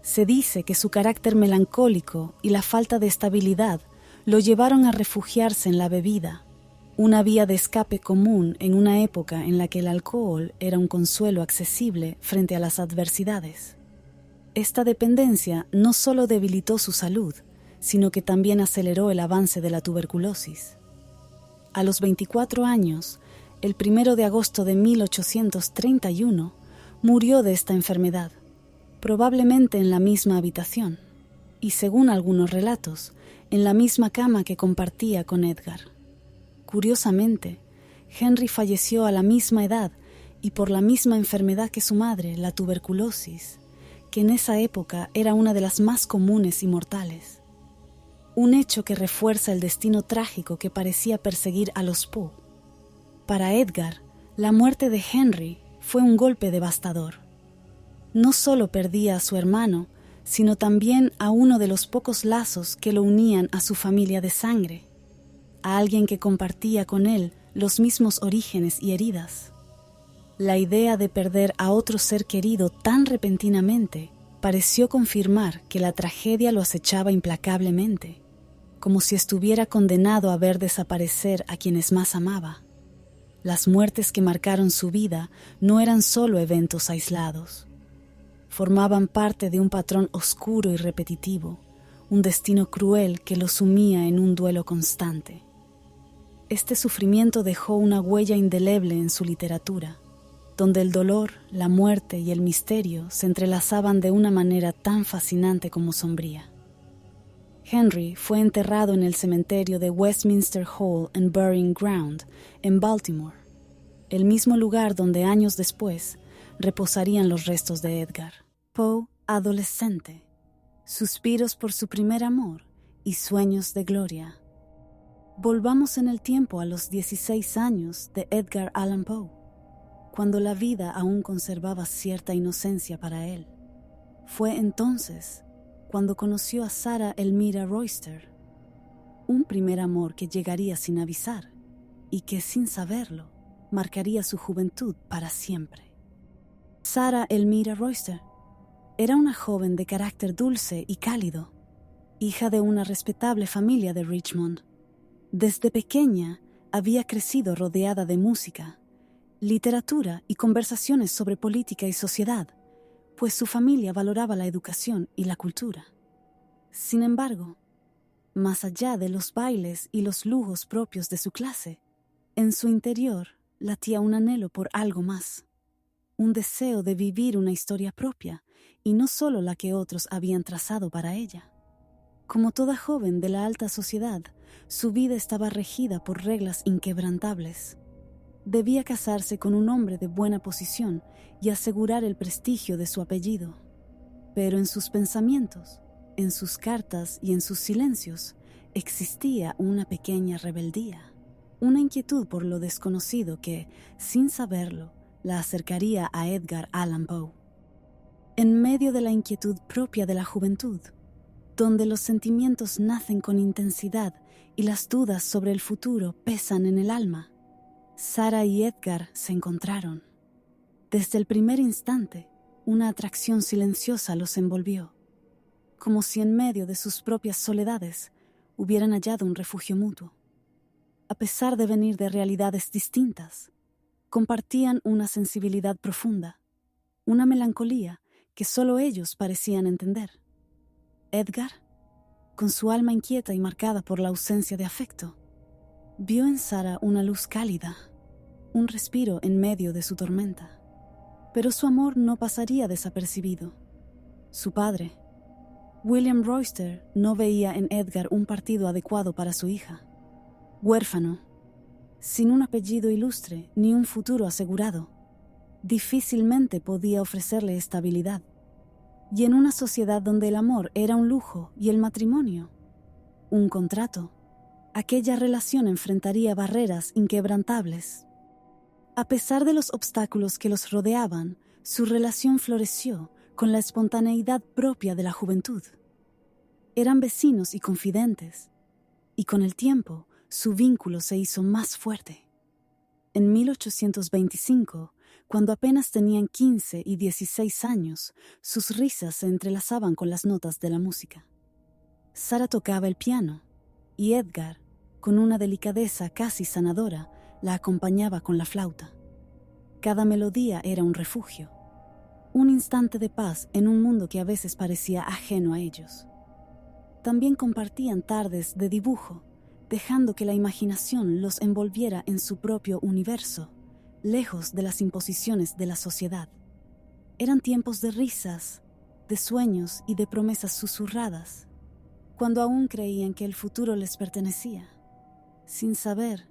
Se dice que su carácter melancólico y la falta de estabilidad lo llevaron a refugiarse en la bebida, una vía de escape común en una época en la que el alcohol era un consuelo accesible frente a las adversidades. Esta dependencia no solo debilitó su salud, sino que también aceleró el avance de la tuberculosis. A los 24 años, el 1 de agosto de 1831, murió de esta enfermedad, probablemente en la misma habitación, y según algunos relatos, en la misma cama que compartía con Edgar. Curiosamente, Henry falleció a la misma edad y por la misma enfermedad que su madre, la tuberculosis, que en esa época era una de las más comunes y mortales. Un hecho que refuerza el destino trágico que parecía perseguir a los Poe. Para Edgar, la muerte de Henry fue un golpe devastador. No solo perdía a su hermano, sino también a uno de los pocos lazos que lo unían a su familia de sangre, a alguien que compartía con él los mismos orígenes y heridas. La idea de perder a otro ser querido tan repentinamente pareció confirmar que la tragedia lo acechaba implacablemente, como si estuviera condenado a ver desaparecer a quienes más amaba. Las muertes que marcaron su vida no eran solo eventos aislados. Formaban parte de un patrón oscuro y repetitivo, un destino cruel que lo sumía en un duelo constante. Este sufrimiento dejó una huella indeleble en su literatura, donde el dolor, la muerte y el misterio se entrelazaban de una manera tan fascinante como sombría. Henry fue enterrado en el cementerio de Westminster Hall and Burying Ground, en Baltimore, el mismo lugar donde años después reposarían los restos de Edgar. Poe, adolescente, suspiros por su primer amor y sueños de gloria. Volvamos en el tiempo a los 16 años de Edgar Allan Poe, cuando la vida aún conservaba cierta inocencia para él. Fue entonces cuando conoció a Sarah Elmira Royster, un primer amor que llegaría sin avisar y que, sin saberlo, marcaría su juventud para siempre. Sarah Elmira Royster era una joven de carácter dulce y cálido, hija de una respetable familia de Richmond. Desde pequeña había crecido rodeada de música, literatura y conversaciones sobre política y sociedad, pues su familia valoraba la educación y la cultura. Sin embargo, más allá de los bailes y los lujos propios de su clase, en su interior latía un anhelo por algo más, un deseo de vivir una historia propia y no solo la que otros habían trazado para ella. Como toda joven de la alta sociedad, su vida estaba regida por reglas inquebrantables. Debía casarse con un hombre de buena posición y asegurar el prestigio de su apellido. Pero en sus pensamientos, en sus cartas y en sus silencios, existía una pequeña rebeldía, una inquietud por lo desconocido que, sin saberlo, la acercaría a Edgar Allan Poe. En medio de la inquietud propia de la juventud, donde los sentimientos nacen con intensidad y las dudas sobre el futuro pesan en el alma, Sarah y Edgar se encontraron. Desde el primer instante, una atracción silenciosa los envolvió, como si en medio de sus propias soledades hubieran hallado un refugio mutuo. A pesar de venir de realidades distintas, compartían una sensibilidad profunda, una melancolía que solo ellos parecían entender. Edgar, con su alma inquieta y marcada por la ausencia de afecto, vio en Sarah una luz cálida, un respiro en medio de su tormenta. Pero su amor no pasaría desapercibido. Su padre, William Royster, no veía en Edgar un partido adecuado para su hija. Huérfano, sin un apellido ilustre ni un futuro asegurado, difícilmente podía ofrecerle estabilidad. Y en una sociedad donde el amor era un lujo y el matrimonio un contrato, aquella relación enfrentaría barreras inquebrantables. A pesar de los obstáculos que los rodeaban, su relación floreció con la espontaneidad propia de la juventud. Eran vecinos y confidentes, y con el tiempo su vínculo se hizo más fuerte. En 1825, cuando apenas tenían 15 y 16 años, sus risas se entrelazaban con las notas de la música. Sarah tocaba el piano, y Edgar, con una delicadeza casi sanadora, la acompañaba con la flauta. Cada melodía era un refugio, un instante de paz en un mundo que a veces parecía ajeno a ellos. También compartían tardes de dibujo, dejando que la imaginación los envolviera en su propio universo, lejos de las imposiciones de la sociedad. Eran tiempos de risas, de sueños y de promesas susurradas, cuando aún creían que el futuro les pertenecía, sin saber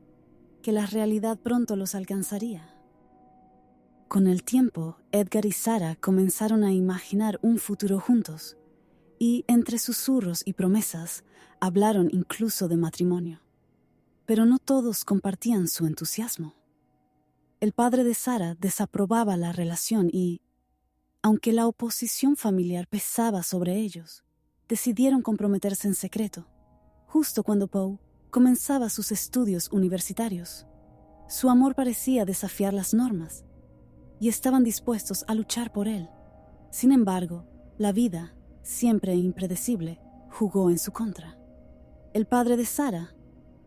que la realidad pronto los alcanzaría. Con el tiempo, Edgar y Sarah comenzaron a imaginar un futuro juntos, y entre susurros y promesas hablaron incluso de matrimonio. Pero no todos compartían su entusiasmo. El padre de Sarah desaprobaba la relación y, aunque la oposición familiar pesaba sobre ellos, decidieron comprometerse en secreto, justo cuando Poe comenzaba sus estudios universitarios. Su amor parecía desafiar las normas, y estaban dispuestos a luchar por él. Sin embargo, la vida, siempre impredecible, jugó en su contra. El padre de Sarah,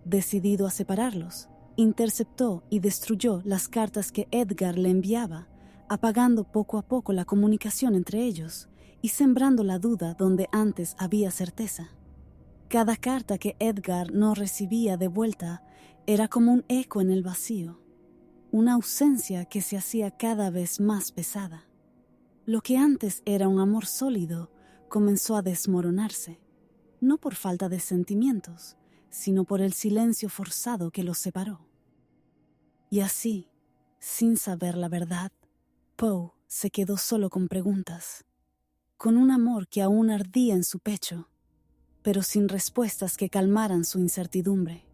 decidido a separarlos, interceptó y destruyó las cartas que Edgar le enviaba, apagando poco a poco la comunicación entre ellos y sembrando la duda donde antes había certeza. Cada carta que Edgar no recibía de vuelta era como un eco en el vacío, una ausencia que se hacía cada vez más pesada. Lo que antes era un amor sólido comenzó a desmoronarse, no por falta de sentimientos, sino por el silencio forzado que los separó. Y así, sin saber la verdad, Poe se quedó solo con preguntas, con un amor que aún ardía en su pecho, pero sin respuestas que calmaran su incertidumbre.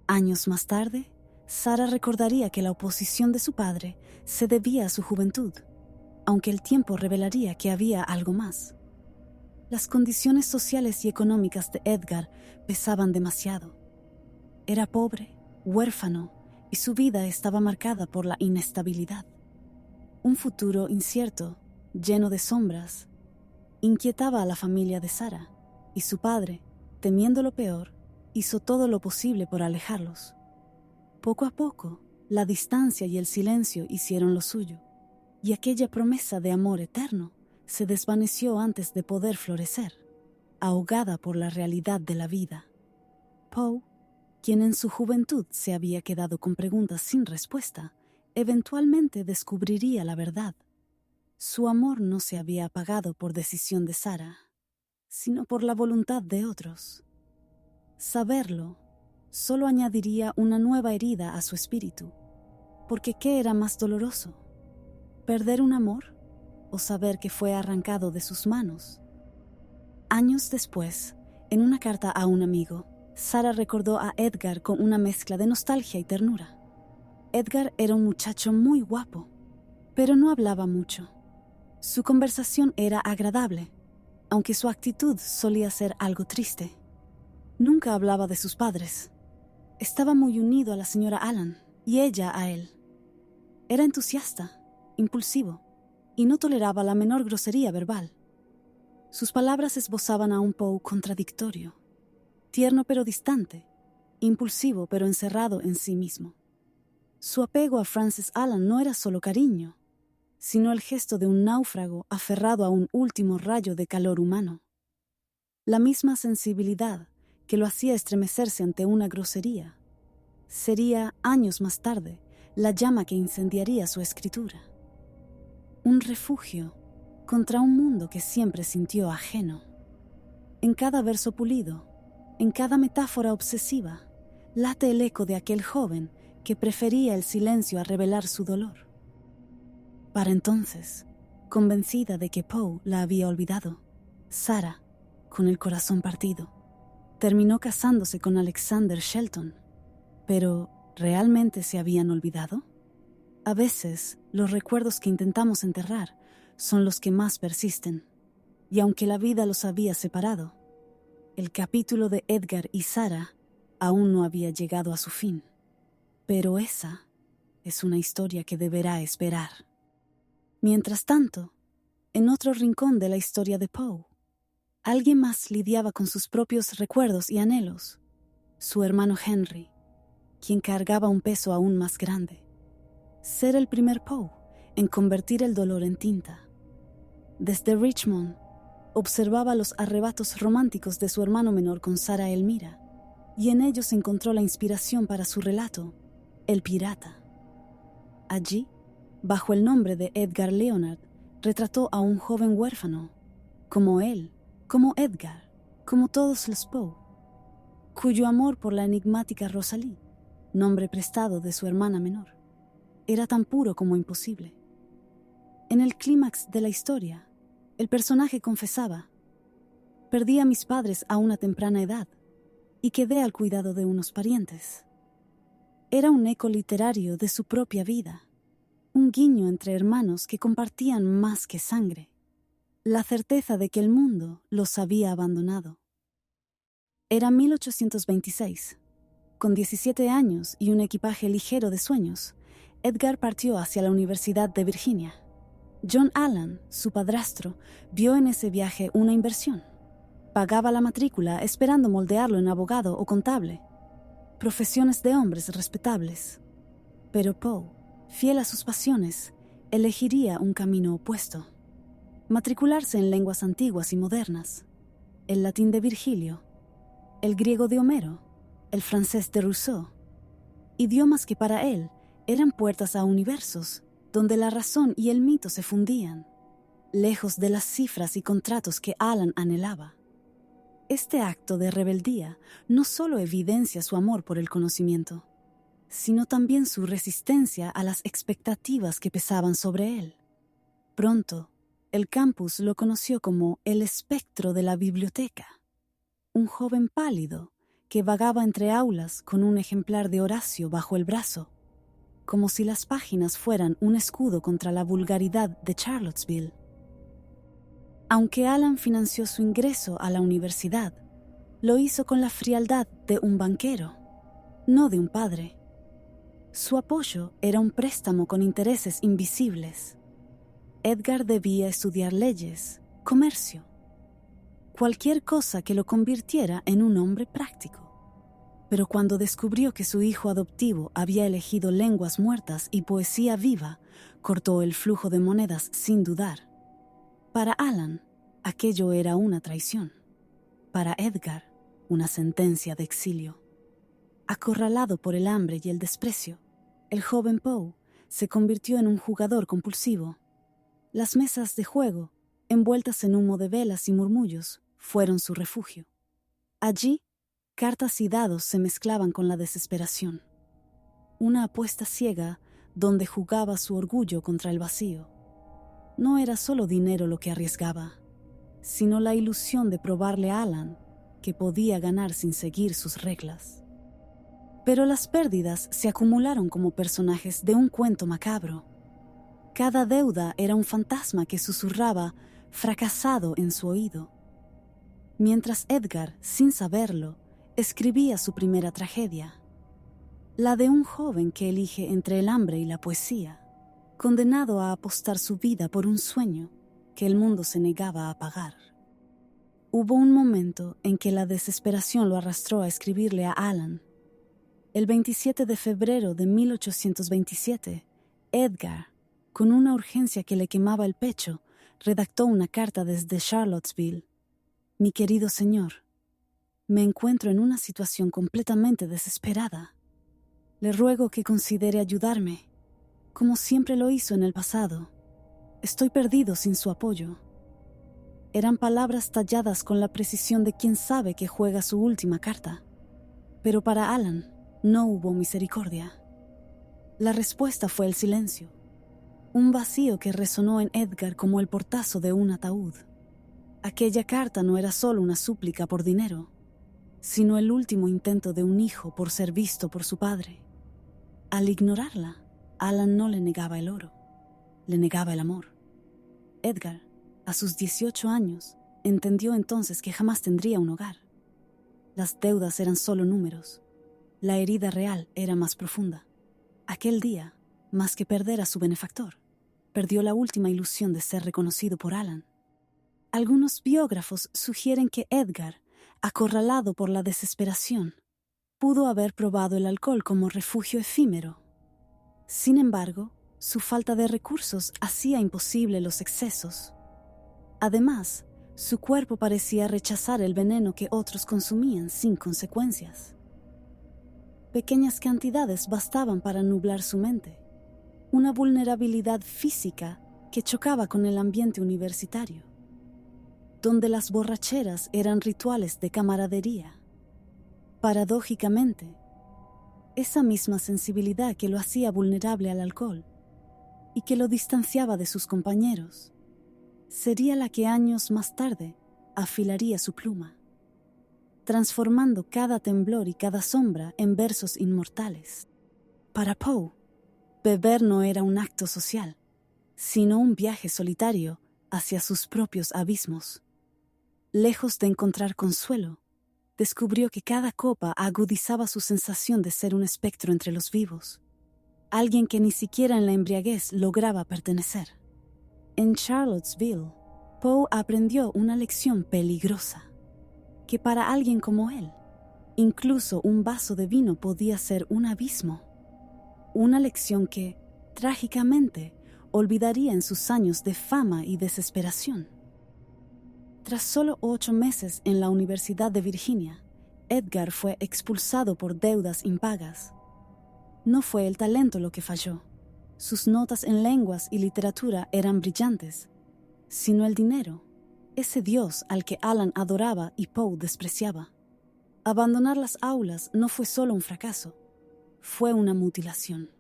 Años más tarde, Sarah recordaría que la oposición de su padre se debía a su juventud, aunque el tiempo revelaría que había algo más. Las condiciones sociales y económicas de Edgar pesaban demasiado. Era pobre, huérfano, y su vida estaba marcada por la inestabilidad. Un futuro incierto, lleno de sombras, inquietaba a la familia de Sarah, y su padre, temiendo lo peor, hizo todo lo posible por alejarlos. Poco a poco, la distancia y el silencio hicieron lo suyo, y aquella promesa de amor eterno se desvaneció antes de poder florecer, ahogada por la realidad de la vida. Poe, quien en su juventud se había quedado con preguntas sin respuesta, eventualmente descubriría la verdad. Su amor no se había apagado por decisión de Sarah, sino por la voluntad de otros. Saberlo solo añadiría una nueva herida a su espíritu, porque ¿qué era más doloroso? ¿Perder un amor o saber que fue arrancado de sus manos? Años después, en una carta a un amigo, Sarah recordó a Edgar con una mezcla de nostalgia y ternura. Edgar era un muchacho muy guapo, pero no hablaba mucho. Su conversación era agradable, aunque su actitud solía ser algo triste. Nunca hablaba de sus padres. Estaba muy unido a la señora Allan, y ella a él. Era entusiasta, impulsivo, y no toleraba la menor grosería verbal. Sus palabras esbozaban a un Poe contradictorio, tierno pero distante, impulsivo pero encerrado en sí mismo. Su apego a Frances Allan no era solo cariño, sino el gesto de un náufrago aferrado a un último rayo de calor humano. La misma sensibilidad que lo hacía estremecerse ante una grosería sería, años más tarde, la llama que incendiaría su escritura. Un refugio contra un mundo que siempre sintió ajeno. En cada verso pulido, en cada metáfora obsesiva, late el eco de aquel joven que prefería el silencio a revelar su dolor. Para entonces, convencida de que Poe la había olvidado, Sarah, con el corazón partido, terminó casándose con Alexander Shelton. Pero, ¿realmente se habían olvidado? A veces, los recuerdos que intentamos enterrar son los que más persisten, y aunque la vida los había separado, el capítulo de Edgar y Sarah aún no había llegado a su fin. Pero esa es una historia que deberá esperar. Mientras tanto, en otro rincón de la historia de Poe, alguien más lidiaba con sus propios recuerdos y anhelos, su hermano Henry, quien cargaba un peso aún más grande: ser el primer Poe en convertir el dolor en tinta. Desde Richmond, observaba los arrebatos románticos de su hermano menor con Sarah Elmira, y en ellos encontró la inspiración para su relato, El Pirata. Allí, bajo el nombre de Edgar Leonard, retrató a un joven huérfano, como él, como Edgar, como todos los Poe, cuyo amor por la enigmática Rosalie, nombre prestado de su hermana menor, era tan puro como imposible. En el clímax de la historia, el personaje confesaba: «Perdí a mis padres a una temprana edad y quedé al cuidado de unos parientes». Era un eco literario de su propia vida, un guiño entre hermanos que compartían más que sangre, la certeza de que el mundo los había abandonado. Era 1826. Con 17 años y un equipaje ligero de sueños, Edgar partió hacia la Universidad de Virginia. John Allan, su padrastro, vio en ese viaje una inversión. Pagaba la matrícula esperando moldearlo en abogado o contable, profesiones de hombres respetables. Pero Poe, fiel a sus pasiones, elegiría un camino opuesto: matricularse en lenguas antiguas y modernas, el latín de Virgilio, el griego de Homero, el francés de Rousseau, idiomas que para él eran puertas a universos donde la razón y el mito se fundían, lejos de las cifras y contratos que Allan anhelaba. Este acto de rebeldía no solo evidencia su amor por el conocimiento, sino también su resistencia a las expectativas que pesaban sobre él. Pronto, el campus lo conoció como el espectro de la biblioteca, un joven pálido que vagaba entre aulas con un ejemplar de Horacio bajo el brazo, como si las páginas fueran un escudo contra la vulgaridad de Charlottesville. Aunque Allan financió su ingreso a la universidad, lo hizo con la frialdad de un banquero, no de un padre. Su apoyo era un préstamo con intereses invisibles. Edgar debía estudiar leyes, comercio, cualquier cosa que lo convirtiera en un hombre práctico. Pero cuando descubrió que su hijo adoptivo había elegido lenguas muertas y poesía viva, cortó el flujo de monedas sin dudar. Para Allan, aquello era una traición. Para Edgar, una sentencia de exilio. Acorralado por el hambre y el desprecio, el joven Poe se convirtió en un jugador compulsivo. Las mesas de juego, envueltas en humo de velas y murmullos, fueron su refugio. Allí, cartas y dados se mezclaban con la desesperación. Una apuesta ciega donde jugaba su orgullo contra el vacío. No era solo dinero lo que arriesgaba, sino la ilusión de probarle a Allan que podía ganar sin seguir sus reglas. Pero las pérdidas se acumularon como personajes de un cuento macabro. Cada deuda era un fantasma que susurraba, fracasado, en su oído. Mientras Edgar, sin saberlo, escribía su primera tragedia. la de un joven que elige entre el hambre y la poesía, condenado a apostar su vida por un sueño que el mundo se negaba a pagar. Hubo un momento en que la desesperación lo arrastró a escribirle a Alan. El 27 de febrero de 1827, Edgar, con una urgencia que le quemaba el pecho, redactó una carta desde Charlottesville. Mi querido señor, me encuentro en una situación completamente desesperada. Le ruego que considere ayudarme, como siempre lo hizo en el pasado. Estoy perdido sin su apoyo. Eran palabras talladas con la precisión de quien sabe que juega su última carta. Pero para Alan no hubo misericordia. La respuesta fue el silencio, un vacío que resonó en Edgar como el portazo de un ataúd. Aquella carta no era solo una súplica por dinero, sino el último intento de un hijo por ser visto por su padre. Al ignorarla, Alan no le negaba el oro, le negaba el amor. Edgar, a sus 18 años, entendió entonces que jamás tendría un hogar. Las deudas eran solo números. La herida real era más profunda. Aquel día, más que perder a su benefactor, perdió la última ilusión de ser reconocido por Alan. Algunos biógrafos sugieren que Edgar, acorralado por la desesperación, pudo haber probado el alcohol como refugio efímero. Sin embargo, su falta de recursos hacía imposible los excesos. Además, su cuerpo parecía rechazar el veneno que otros consumían sin consecuencias. Pequeñas cantidades bastaban para nublar su mente, una vulnerabilidad física que chocaba con el ambiente universitario, donde las borracheras eran rituales de camaradería. Paradójicamente, esa misma sensibilidad que lo hacía vulnerable al alcohol y que lo distanciaba de sus compañeros, sería la que años más tarde afilaría su pluma, transformando cada temblor y cada sombra en versos inmortales. Para Poe, beber no era un acto social, sino un viaje solitario hacia sus propios abismos. Lejos de encontrar consuelo, descubrió que cada copa agudizaba su sensación de ser un espectro entre los vivos, alguien que ni siquiera en la embriaguez lograba pertenecer. En Charlottesville, Poe aprendió una lección peligrosa, que para alguien como él, incluso un vaso de vino podía ser un abismo. Una lección que, trágicamente, olvidaría en sus años de fama y desesperación. Tras solo 8 meses en la Universidad de Virginia, Edgar fue expulsado por deudas impagas. No fue el talento lo que falló. Sus notas en lenguas y literatura eran brillantes, sino el dinero, ese dios al que Alan adoraba y Poe despreciaba. Abandonar las aulas no fue solo un fracaso, fue una mutilación.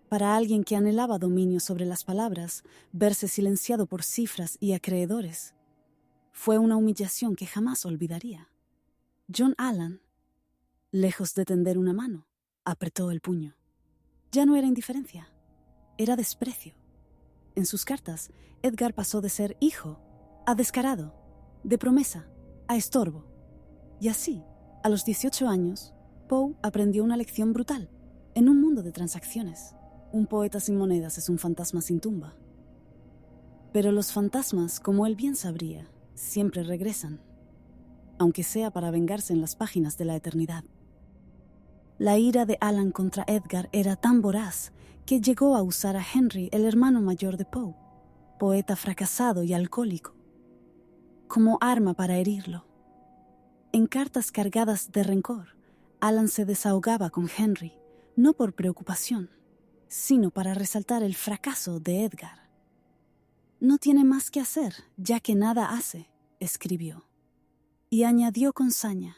Para alguien que anhelaba dominio sobre las palabras, verse silenciado por cifras y acreedores, fue una humillación que jamás olvidaría. John Allan, lejos de tender una mano, apretó el puño. Ya no era indiferencia, era desprecio. En sus cartas, Edgar pasó de ser hijo a descarado, de promesa a estorbo. Y así, a los 18 años, Poe aprendió una lección brutal en un mundo de transacciones. Un poeta sin monedas es un fantasma sin tumba. Pero los fantasmas, como él bien sabría, siempre regresan, aunque sea para vengarse en las páginas de la eternidad. La ira de Alan contra Edgar era tan voraz que llegó a usar a Henry, el hermano mayor de Poe, poeta fracasado y alcohólico, como arma para herirlo. En cartas cargadas de rencor, Alan se desahogaba con Henry, no por preocupación, sino para resaltar el fracaso de Edgar. No tiene más que hacer, ya que nada hace, escribió. Y añadió con saña: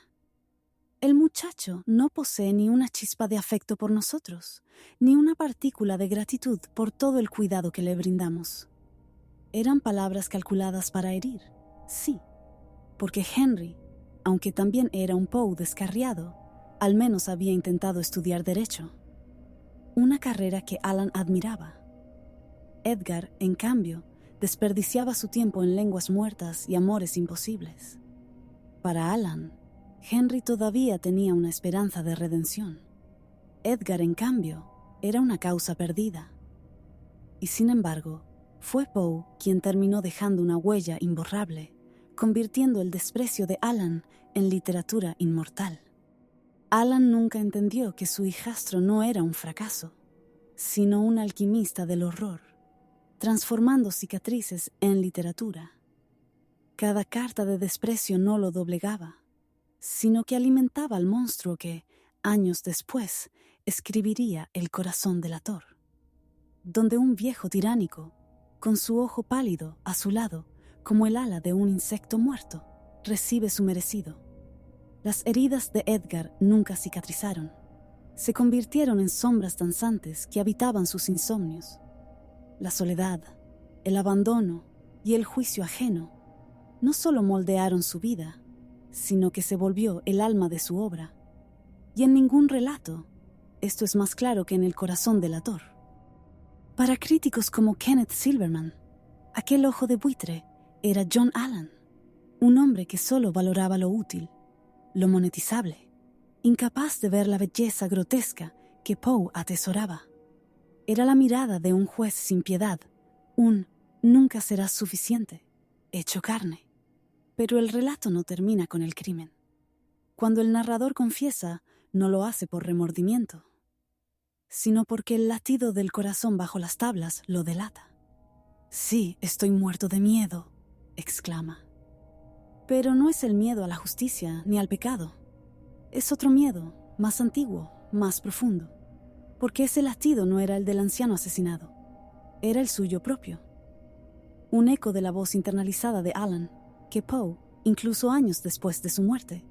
el muchacho no posee ni una chispa de afecto por nosotros, ni una partícula de gratitud por todo el cuidado que le brindamos. Eran palabras calculadas para herir, sí, porque Henry, aunque también era un Poe descarriado, al menos había intentado estudiar Derecho, una carrera que Alan admiraba. Edgar, en cambio, desperdiciaba su tiempo en lenguas muertas y amores imposibles. Para Alan, Henry todavía tenía una esperanza de redención. Edgar, en cambio, era una causa perdida. Y sin embargo, fue Poe quien terminó dejando una huella imborrable, convirtiendo el desprecio de Alan en literatura inmortal. Alan nunca entendió que su hijastro no era un fracaso, sino un alquimista del horror, transformando cicatrices en literatura. Cada carta de desprecio no lo doblegaba, sino que alimentaba al monstruo que, años después, escribiría El corazón delator, donde un viejo tiránico, con su ojo pálido a su lado, como el ala de un insecto muerto, recibe su merecido. Las heridas de Edgar nunca cicatrizaron. Se convirtieron en sombras danzantes que habitaban sus insomnios. La soledad, el abandono y el juicio ajeno no solo moldearon su vida, sino que se volvió el alma de su obra. Y en ningún relato esto es más claro que en El corazón delator. Para críticos como Kenneth Silverman, aquel ojo de buitre era John Allan, un hombre que solo valoraba lo útil, lo monetizable, incapaz de ver la belleza grotesca que Poe atesoraba. Era la mirada de un juez sin piedad, un nunca serás suficiente, hecho carne. Pero el relato no termina con el crimen. Cuando el narrador confiesa, no lo hace por remordimiento, sino porque el latido del corazón bajo las tablas lo delata. «Sí, estoy muerto de miedo», exclama. Pero no es el miedo a la justicia ni al pecado. Es otro miedo, más antiguo, más profundo, porque ese latido no era el del anciano asesinado, era el suyo propio. Un eco de la voz internalizada de Alan, que Poe, incluso años después de su muerte,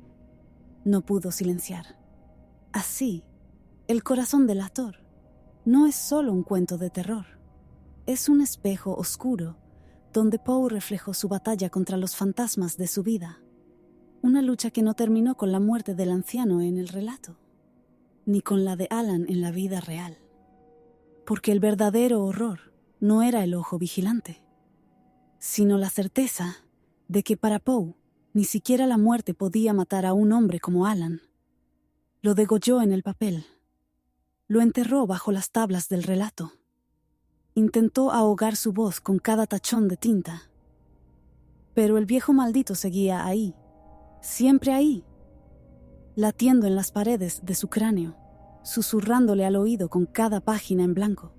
no pudo silenciar. Así, El corazón delator no es solo un cuento de terror, es un espejo oscuro donde Poe reflejó su batalla contra los fantasmas de su vida, una lucha que no terminó con la muerte del anciano en el relato, ni con la de Alan en la vida real. Porque el verdadero horror no era el ojo vigilante, sino la certeza de que para Poe ni siquiera la muerte podía matar a un hombre como Alan. Lo degolló en el papel, lo enterró bajo las tablas del relato. Intentó ahogar su voz con cada tachón de tinta. Pero el viejo maldito seguía ahí, siempre ahí, latiendo en las paredes de su cráneo, susurrándole al oído con cada página en blanco.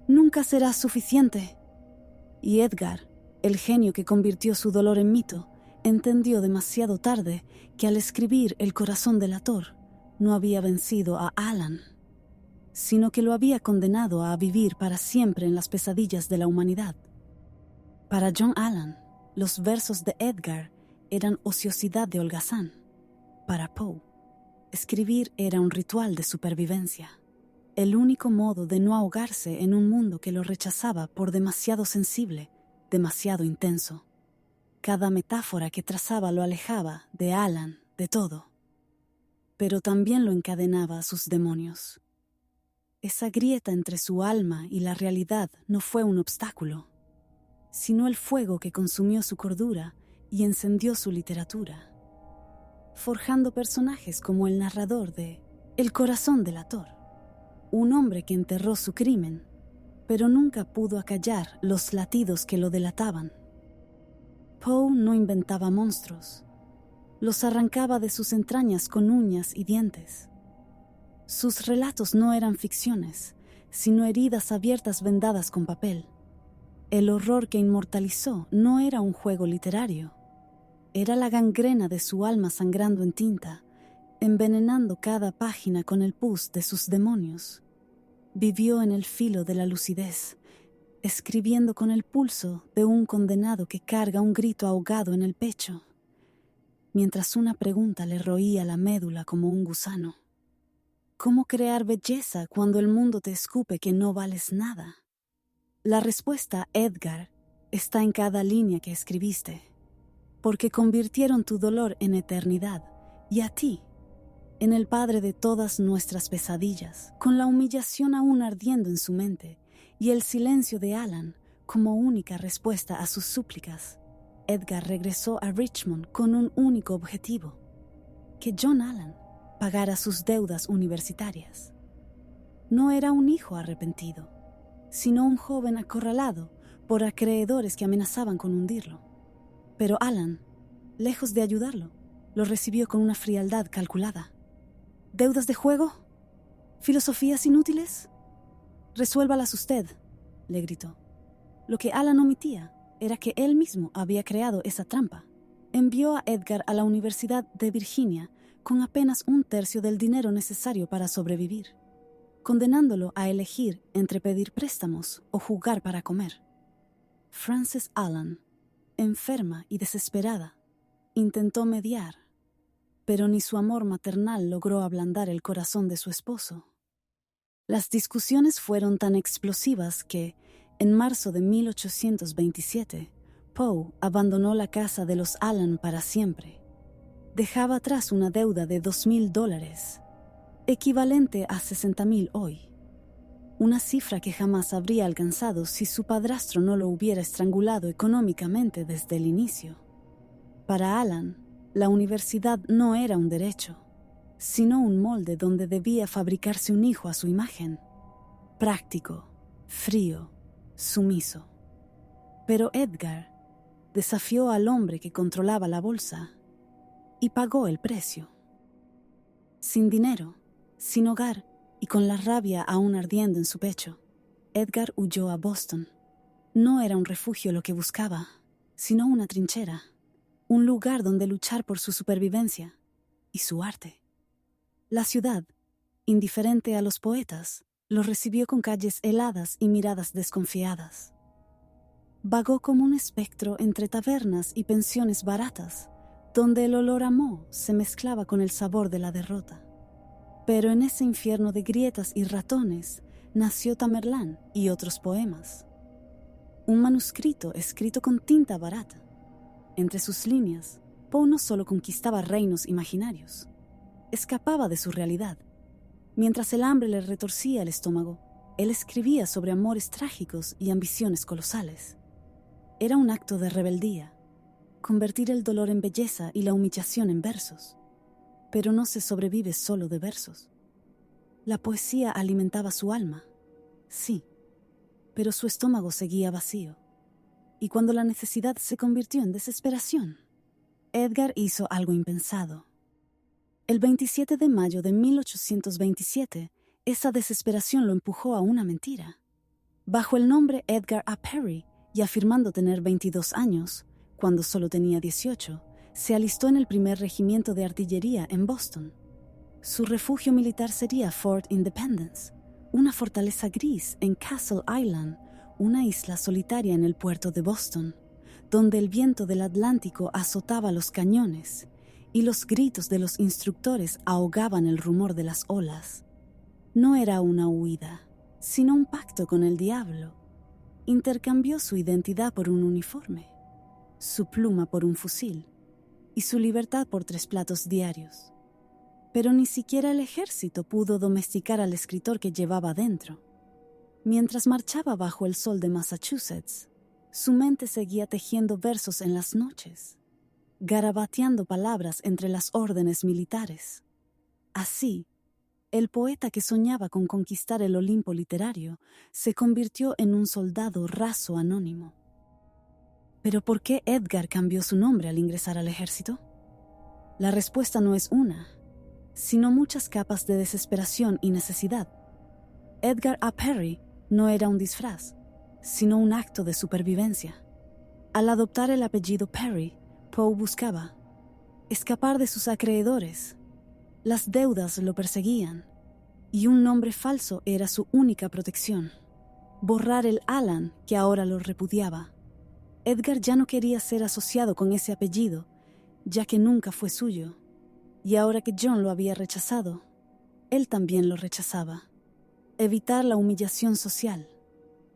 «Nunca serás suficiente». Y Edgar, el genio que convirtió su dolor en mito, entendió demasiado tarde que al escribir El corazón delator no había vencido a Alan, sino que lo había condenado a vivir para siempre en las pesadillas de la humanidad. Para John Allan, los versos de Edgar eran ociosidad de holgazán. Para Poe, escribir era un ritual de supervivencia, el único modo de no ahogarse en un mundo que lo rechazaba por demasiado sensible, demasiado intenso. Cada metáfora que trazaba lo alejaba de Alan, de todo, pero también lo encadenaba a sus demonios. Esa grieta entre su alma y la realidad no fue un obstáculo, sino el fuego que consumió su cordura y encendió su literatura, forjando personajes como el narrador de El corazón delator, un hombre que enterró su crimen, pero nunca pudo acallar los latidos que lo delataban. Poe no inventaba monstruos, los arrancaba de sus entrañas con uñas y dientes. Sus relatos no eran ficciones, sino heridas abiertas vendadas con papel. El horror que inmortalizó no era un juego literario, era la gangrena de su alma sangrando en tinta, envenenando cada página con el pus de sus demonios. Vivió en el filo de la lucidez, escribiendo con el pulso de un condenado que carga un grito ahogado en el pecho, mientras una pregunta le roía la médula como un gusano. ¿Cómo crear belleza cuando el mundo te escupe que no vales nada? La respuesta, Edgar, está en cada línea que escribiste, porque convirtieron tu dolor en eternidad y a ti en el padre de todas nuestras pesadillas, con la humillación aún ardiendo en su mente y el silencio de Alan como única respuesta a sus súplicas. Edgar regresó a Richmond con un único objetivo: que John Allan pagara sus deudas universitarias. no era un hijo arrepentido, sino un joven acorralado por acreedores que amenazaban con hundirlo. Pero Alan, lejos de ayudarlo, lo recibió con una frialdad calculada. ¿Deudas de juego? ¿Filosofías inútiles? Resuélvalas usted, le gritó. Lo que Alan omitía era que él mismo había creado esa trampa. Envió a Edgar a la Universidad de Virginia con apenas un tercio del dinero necesario para sobrevivir, condenándolo a elegir entre pedir préstamos o jugar para comer. Frances Allan, enferma y desesperada, intentó mediar, pero ni su amor maternal logró ablandar el corazón de su esposo. Las discusiones fueron tan explosivas que, en marzo de 1827, Poe abandonó la casa de los Allan para siempre. Dejaba atrás una deuda de $2,000, equivalente a 60,000 hoy. Una cifra que jamás habría alcanzado si su padrastro no lo hubiera estrangulado económicamente desde el inicio. Para Alan, la universidad no era un derecho, sino un molde donde debía fabricarse un hijo a su imagen. Práctico, frío, sumiso. Pero Edgar desafió al hombre que controlaba la bolsa y pagó el precio. Sin dinero, sin hogar y con la rabia aún ardiendo en su pecho, Edgar huyó a Boston. No era un refugio lo que buscaba, sino una trinchera, un lugar donde luchar por su supervivencia y su arte. La ciudad, indiferente a los poetas, lo recibió con calles heladas y miradas desconfiadas. Vagó como un espectro entre tabernas y pensiones baratas, donde el olor a moho se mezclaba con el sabor de la derrota. Pero en ese infierno de grietas y ratones nació Tamerlán y otros poemas. Un manuscrito escrito con tinta barata. Entre sus líneas, Poe no solo conquistaba reinos imaginarios, escapaba de su realidad. Mientras el hambre le retorcía el estómago, él escribía sobre amores trágicos y ambiciones colosales. Era un acto de rebeldía, convertir el dolor en belleza y la humillación en versos. Pero no se sobrevive solo de versos. La poesía alimentaba su alma, sí, pero su estómago seguía vacío. Y cuando la necesidad se convirtió en desesperación, Edgar hizo algo impensado. El 27 de mayo de 1827, esa desesperación lo empujó a una mentira. Bajo el nombre Edgar A. Perry y afirmando tener 22 años, cuando solo tenía 18, se alistó en el primer regimiento de artillería en Boston. Su refugio militar sería Fort Independence, una fortaleza gris en Castle Island, una isla solitaria en el puerto de Boston, donde el viento del Atlántico azotaba los cañones y los gritos de los instructores ahogaban el rumor de las olas. No era una huida, sino un pacto con el diablo. Intercambió su identidad por un uniforme, su pluma por un fusil y su libertad por 3 platos diarios. Pero ni siquiera el ejército pudo domesticar al escritor que llevaba dentro. Mientras marchaba bajo el sol de Massachusetts, su mente seguía tejiendo versos en las noches, garabateando palabras entre las órdenes militares. Así, el poeta que soñaba con conquistar el Olimpo literario se convirtió en un soldado raso anónimo. ¿Pero por qué Edgar cambió su nombre al ingresar al ejército? La respuesta no es una, sino muchas capas de desesperación y necesidad. Edgar A. Perry no era un disfraz, sino un acto de supervivencia. Al adoptar el apellido Perry, Poe buscaba escapar de sus acreedores. Las deudas lo perseguían, y un nombre falso era su única protección. Borrar el Alan que ahora lo repudiaba. Edgar ya no quería ser asociado con ese apellido, ya que nunca fue suyo. Y ahora que John lo había rechazado, él también lo rechazaba. Evitar la humillación social.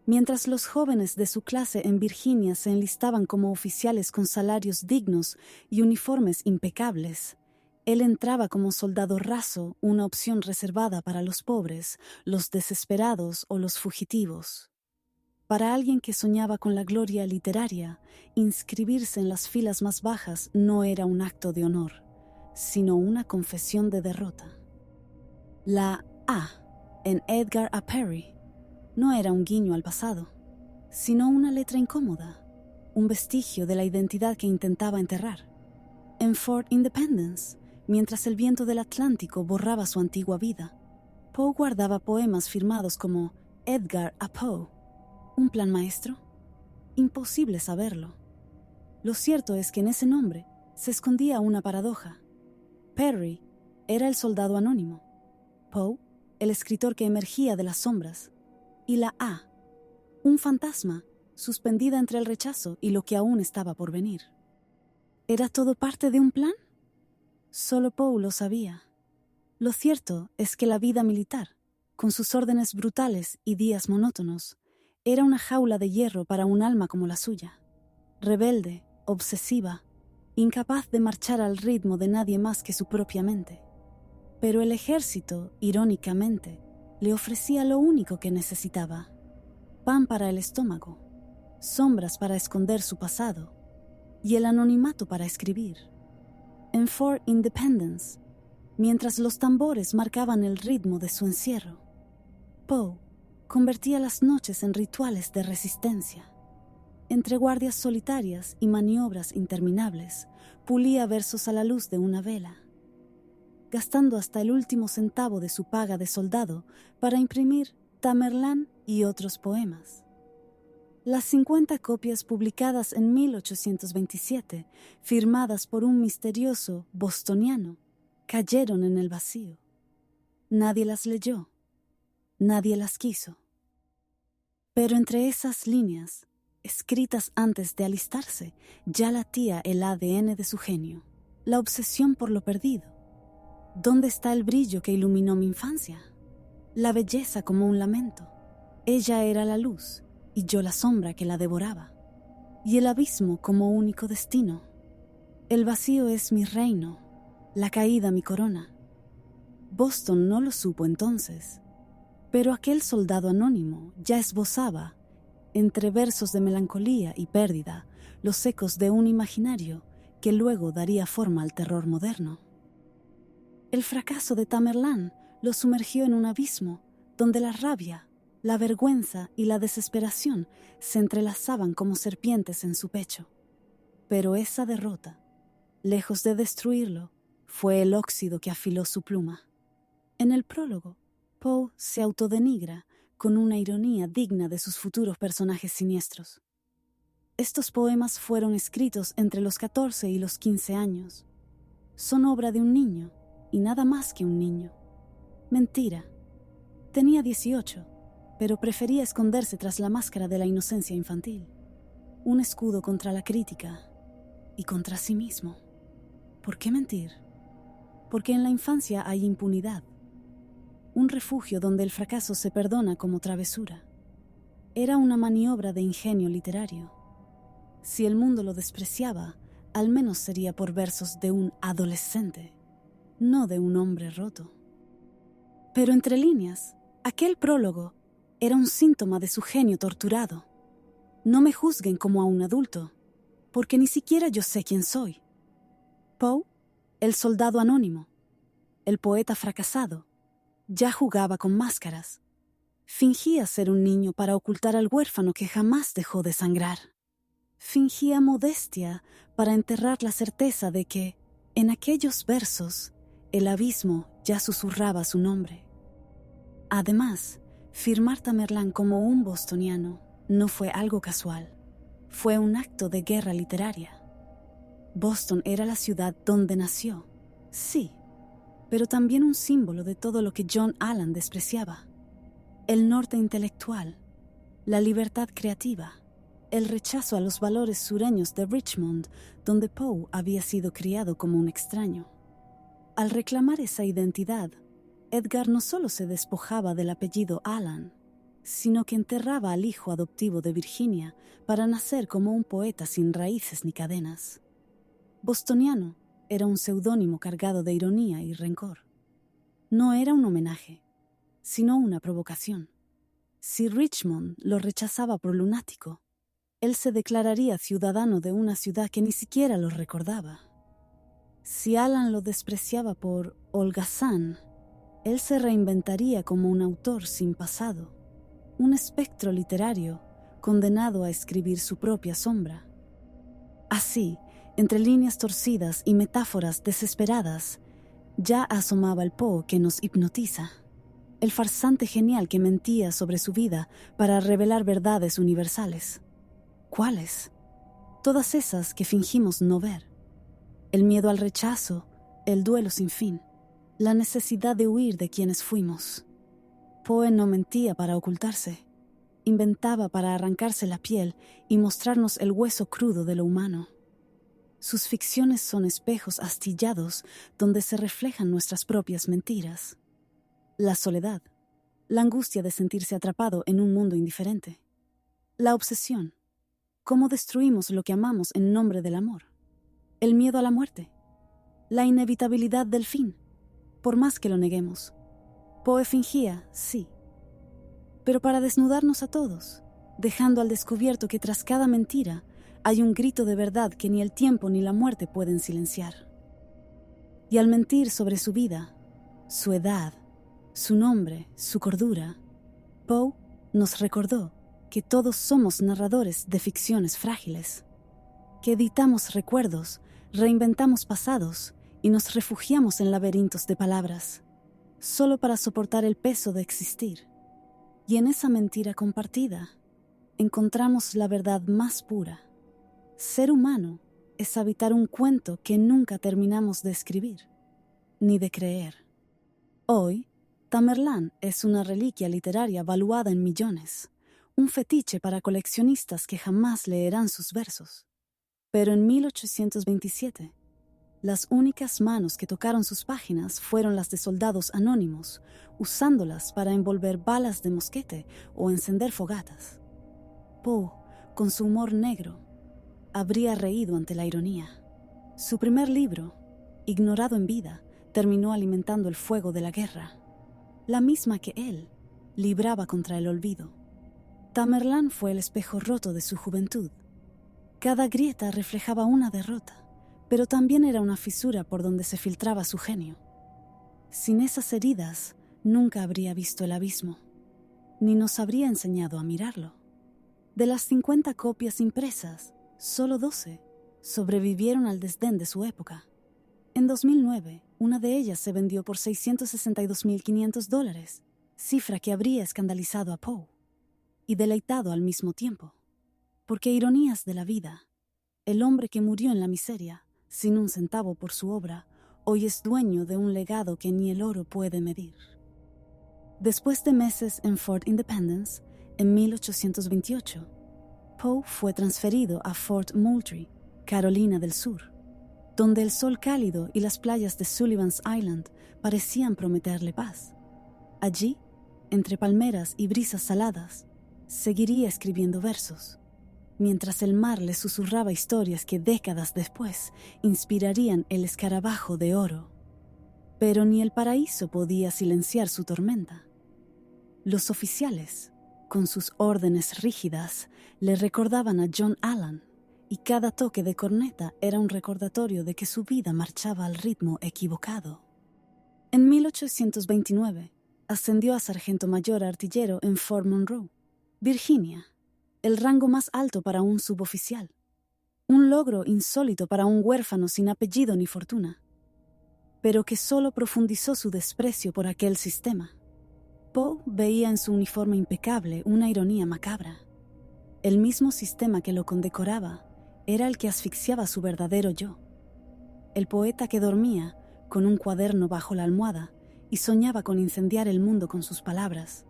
Mientras los jóvenes de su clase en Virginia se enlistaban como oficiales con salarios dignos y uniformes impecables, él entraba como soldado raso, una opción reservada para los pobres, los desesperados o los fugitivos. Para alguien que soñaba con la gloria literaria, inscribirse en las filas más bajas no era un acto de honor, sino una confesión de derrota. La A en Edgar A. Perry no era un guiño al pasado, sino una letra incómoda, un vestigio de la identidad que intentaba enterrar. En Fort Independence, mientras el viento del Atlántico borraba su antigua vida, Poe guardaba poemas firmados como Edgar A. Poe. ¿Un plan maestro? Imposible saberlo. Lo cierto es que en ese nombre se escondía una paradoja. Perry era el soldado anónimo, Poe, el escritor que emergía de las sombras, y la A, un fantasma suspendida entre el rechazo y lo que aún estaba por venir. ¿Era todo parte de un plan? Solo Poe lo sabía. Lo cierto es que la vida militar, con sus órdenes brutales y días monótonos, era una jaula de hierro para un alma como la suya. Rebelde, obsesiva, incapaz de marchar al ritmo de nadie más que su propia mente. Pero el ejército, irónicamente, le ofrecía lo único que necesitaba: pan para el estómago, sombras para esconder su pasado y el anonimato para escribir. En Fort Independence, mientras los tambores marcaban el ritmo de su encierro, Poe convertía las noches en rituales de resistencia. Entre guardias solitarias y maniobras interminables, pulía versos a la luz de una vela, gastando hasta el último centavo de su paga de soldado para imprimir Tamerlán y otros poemas. Las 50 copias publicadas en 1827, firmadas por un misterioso bostoniano, cayeron en el vacío. Nadie las leyó, nadie las quiso. Pero entre esas líneas, escritas antes de alistarse, ya latía el ADN de su genio, la obsesión por lo perdido. ¿Dónde está el brillo que iluminó mi infancia? La belleza como un lamento. Ella era la luz y yo la sombra que la devoraba. Y el abismo como único destino. El vacío es mi reino, la caída mi corona. Boston no lo supo entonces, pero aquel soldado anónimo ya esbozaba, entre versos de melancolía y pérdida, los ecos de un imaginario que luego daría forma al terror moderno. El fracaso de Tamerlán lo sumergió en un abismo donde la rabia, la vergüenza y la desesperación se entrelazaban como serpientes en su pecho. Pero esa derrota, lejos de destruirlo, fue el óxido que afiló su pluma. En el prólogo, Poe se autodenigra con una ironía digna de sus futuros personajes siniestros. Estos poemas fueron escritos entre los 14 y los 15 años. Son obra de un niño, y nada más que un niño. Mentira. Tenía 18, pero prefería esconderse tras la máscara de la inocencia infantil. Un escudo contra la crítica y contra sí mismo. ¿Por qué mentir? Porque en la infancia hay impunidad. Un refugio donde el fracaso se perdona como travesura. Era una maniobra de ingenio literario. Si el mundo lo despreciaba, al menos sería por versos de un adolescente, no de un hombre roto. Pero entre líneas, aquel prólogo era un síntoma de su genio torturado. No me juzguen como a un adulto, porque ni siquiera yo sé quién soy. Poe, el soldado anónimo, el poeta fracasado, ya jugaba con máscaras. Fingía ser un niño para ocultar al huérfano que jamás dejó de sangrar. Fingía modestia para enterrar la certeza de que, en aquellos versos, el abismo ya susurraba su nombre. Además, firmar Tamerlán como un bostoniano no fue algo casual. Fue un acto de guerra literaria. Boston era la ciudad donde nació, sí, pero también un símbolo de todo lo que John Allan despreciaba. El norte intelectual, la libertad creativa, el rechazo a los valores sureños de Richmond, donde Poe había sido criado como un extraño. Al reclamar esa identidad, Edgar no solo se despojaba del apellido Allan, sino que enterraba al hijo adoptivo de Virginia para nacer como un poeta sin raíces ni cadenas. Bostoniano era un seudónimo cargado de ironía y rencor. No era un homenaje, sino una provocación. Si Richmond lo rechazaba por lunático, él se declararía ciudadano de una ciudad que ni siquiera lo recordaba. Si Allan lo despreciaba por holgazán, Él se reinventaría como un autor sin pasado, un espectro literario condenado a escribir su propia sombra. Así, entre líneas torcidas y metáforas desesperadas, ya asomaba el Poe que nos hipnotiza, el farsante genial que mentía sobre su vida para revelar verdades universales. ¿Cuáles? Todas esas que fingimos no ver. El miedo al rechazo, el duelo sin fin, la necesidad de huir de quienes fuimos. Poe no mentía para ocultarse, inventaba para arrancarse la piel y mostrarnos el hueso crudo de lo humano. Sus ficciones son espejos astillados donde se reflejan nuestras propias mentiras. La soledad, la angustia de sentirse atrapado en un mundo indiferente. La obsesión, cómo destruimos lo que amamos en nombre del amor. El miedo a la muerte, la inevitabilidad del fin, por más que lo neguemos. Poe fingía, sí, pero para desnudarnos a todos, dejando al descubierto que tras cada mentira hay un grito de verdad que ni el tiempo ni la muerte pueden silenciar. Y al mentir sobre su vida, su edad, su nombre, su cordura, Poe nos recordó que todos somos narradores de ficciones frágiles, que editamos recuerdos, reinventamos pasados y nos refugiamos en laberintos de palabras, solo para soportar el peso de existir. Y en esa mentira compartida, encontramos la verdad más pura. Ser humano es habitar un cuento que nunca terminamos de escribir, ni de creer. Hoy, Tamerlán es una reliquia literaria valuada en millones, un fetiche para coleccionistas que jamás leerán sus versos. Pero en 1827, las únicas manos que tocaron sus páginas fueron las de soldados anónimos, usándolas para envolver balas de mosquete o encender fogatas. Poe, con su humor negro, habría reído ante la ironía. Su primer libro, ignorado en vida, terminó alimentando el fuego de la guerra, la misma que él libraba contra el olvido. Tamerlán fue el espejo roto de su juventud. Cada grieta reflejaba una derrota, pero también era una fisura por donde se filtraba su genio. Sin esas heridas, nunca habría visto el abismo, ni nos habría enseñado a mirarlo. De las 50 copias impresas, solo 12 sobrevivieron al desdén de su época. En 2009, una de ellas se vendió por $662.500, cifra que habría escandalizado a Poe y deleitado al mismo tiempo. Porque ironías de la vida, el hombre que murió en la miseria, sin un centavo por su obra, hoy es dueño de un legado que ni el oro puede medir. Después de meses en Fort Independence, en 1828, Poe fue transferido a Fort Moultrie, Carolina del Sur, donde el sol cálido y las playas de Sullivan's Island parecían prometerle paz. Allí, entre palmeras y brisas saladas, seguiría escribiendo versos, mientras el mar le susurraba historias que décadas después inspirarían el escarabajo de oro. Pero ni el paraíso podía silenciar su tormenta. Los oficiales, con sus órdenes rígidas, le recordaban a John Allan, y cada toque de corneta era un recordatorio de que su vida marchaba al ritmo equivocado. En 1829, ascendió a sargento mayor artillero en Fort Monroe, Virginia, el rango más alto para un suboficial, un logro insólito para un huérfano sin apellido ni fortuna, pero que solo profundizó su desprecio por aquel sistema. Poe veía en su uniforme impecable una ironía macabra. El mismo sistema que lo condecoraba era el que asfixiaba su verdadero yo. El poeta que dormía, con un cuaderno bajo la almohada, y soñaba con incendiar el mundo con sus palabras.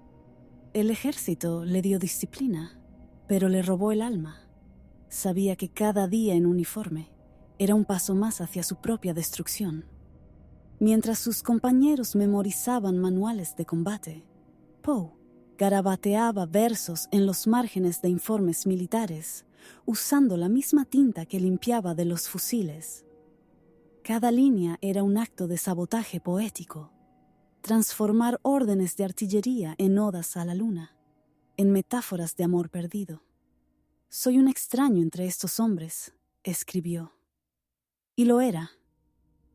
El ejército le dio disciplina, pero le robó el alma. Sabía que cada día en uniforme era un paso más hacia su propia destrucción. Mientras sus compañeros memorizaban manuales de combate, Poe garabateaba versos en los márgenes de informes militares, usando la misma tinta que limpiaba de los fusiles. Cada línea era un acto de sabotaje poético, transformar órdenes de artillería en odas a la luna, en metáforas de amor perdido. «Soy un extraño entre estos hombres», escribió. Y lo era.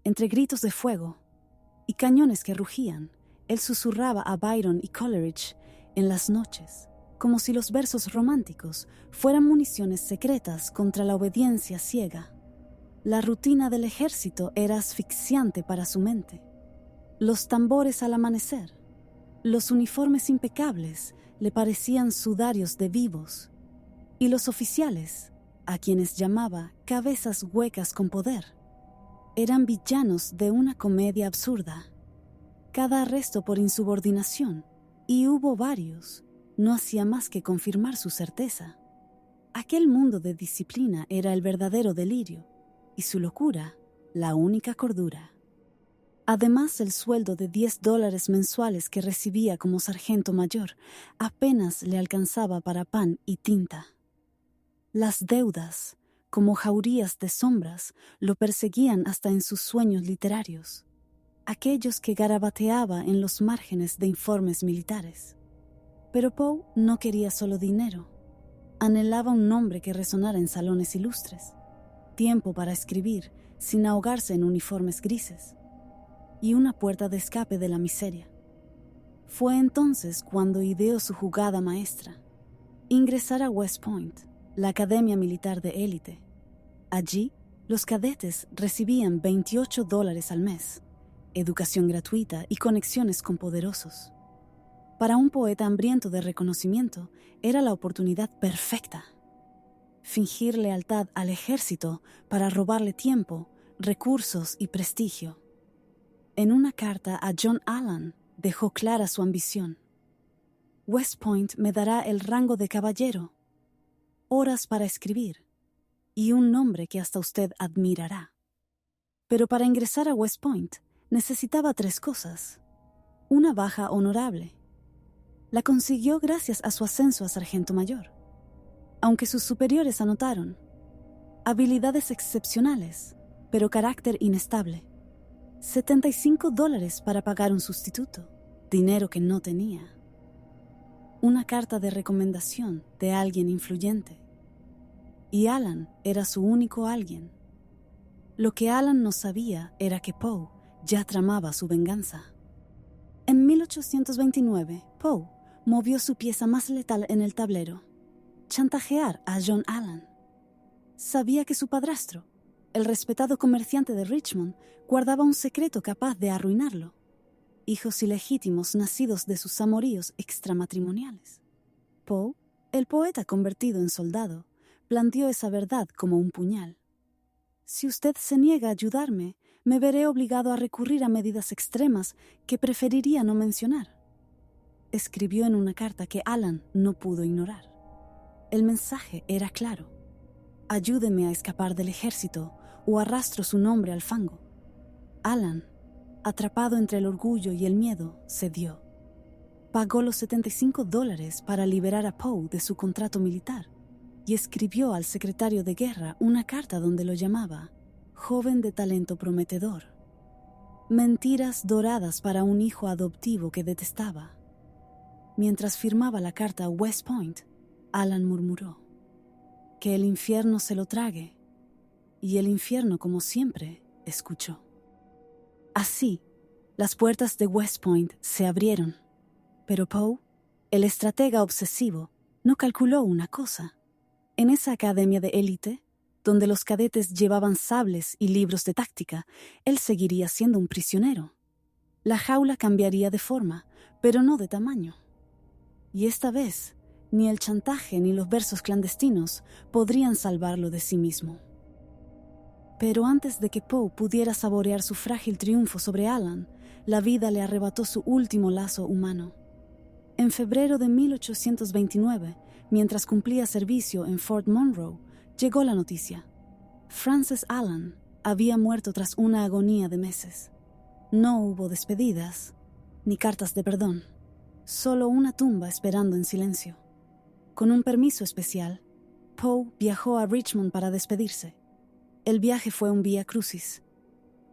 Entre gritos de fuego y cañones que rugían, él susurraba a Byron y Coleridge en las noches, como si los versos románticos fueran municiones secretas contra la obediencia ciega. La rutina del ejército era asfixiante para su mente. Los tambores al amanecer, los uniformes impecables le parecían sudarios de vivos, y los oficiales, a quienes llamaba cabezas huecas con poder, eran villanos de una comedia absurda. Cada arresto por insubordinación, y hubo varios, no hacía más que confirmar su certeza. Aquel mundo de disciplina era el verdadero delirio, y su locura, la única cordura. Además, el sueldo de $10 mensuales que recibía como sargento mayor apenas le alcanzaba para pan y tinta. Las deudas, como jaurías de sombras, lo perseguían hasta en sus sueños literarios, aquellos que garabateaba en los márgenes de informes militares. Pero Poe no quería solo dinero. Anhelaba un nombre que resonara en salones ilustres, tiempo para escribir sin ahogarse en uniformes grises, y una puerta de escape de la miseria. Fue entonces cuando ideó su jugada maestra: ingresar a West Point, la academia militar de élite. Allí, los cadetes recibían $28 al mes, educación gratuita y conexiones con poderosos. Para un poeta hambriento de reconocimiento, era la oportunidad perfecta. Fingir lealtad al ejército para robarle tiempo, recursos y prestigio. En una carta a John Allan, dejó clara su ambición. West Point me dará el rango de caballero, horas para escribir y un nombre que hasta usted admirará. Pero para ingresar a West Point necesitaba 3 cosas. Una baja honorable. La consiguió gracias a su ascenso a sargento mayor, aunque sus superiores anotaron habilidades excepcionales, pero carácter inestable. $75 para pagar un sustituto, dinero que no tenía. Una carta de recomendación de alguien influyente. Y Allan era su único alguien. Lo que Allan no sabía era que Poe ya tramaba su venganza. En 1829, Poe movió su pieza más letal en el tablero: chantajear a John Allan. Sabía que su padrastro, el respetado comerciante de Richmond, guardaba un secreto capaz de arruinarlo: hijos ilegítimos nacidos de sus amoríos extramatrimoniales. Poe, el poeta convertido en soldado, planteó esa verdad como un puñal. Si usted se niega a ayudarme, me veré obligado a recurrir a medidas extremas que preferiría no mencionar. Escribió en una carta que Allan no pudo ignorar. El mensaje era claro: ayúdeme a escapar del ejército o arrastro su nombre al fango. Allan, atrapado entre el orgullo y el miedo, cedió. Pagó los $75 para liberar a Poe de su contrato militar y escribió al secretario de guerra una carta donde lo llamaba joven de talento prometedor. Mentiras doradas para un hijo adoptivo que detestaba. Mientras firmaba la carta a West Point, Allan murmuró: que el infierno se lo trague. Y el infierno, como siempre, escuchó. Así, las puertas de West Point se abrieron. Pero Poe, el estratega obsesivo, no calculó una cosa. En esa academia de élite, donde los cadetes llevaban sables y libros de táctica, él seguiría siendo un prisionero. La jaula cambiaría de forma, pero no de tamaño. Y esta vez, ni el chantaje ni los versos clandestinos podrían salvarlo de sí mismo. Pero antes de que Poe pudiera saborear su frágil triunfo sobre Allan, la vida le arrebató su último lazo humano. En febrero de 1829, mientras cumplía servicio en Fort Monroe, llegó la noticia: Francis Allan había muerto tras una agonía de meses. No hubo despedidas, ni cartas de perdón, solo una tumba esperando en silencio. Con un permiso especial, Poe viajó a Richmond para despedirse. El viaje fue un vía crucis.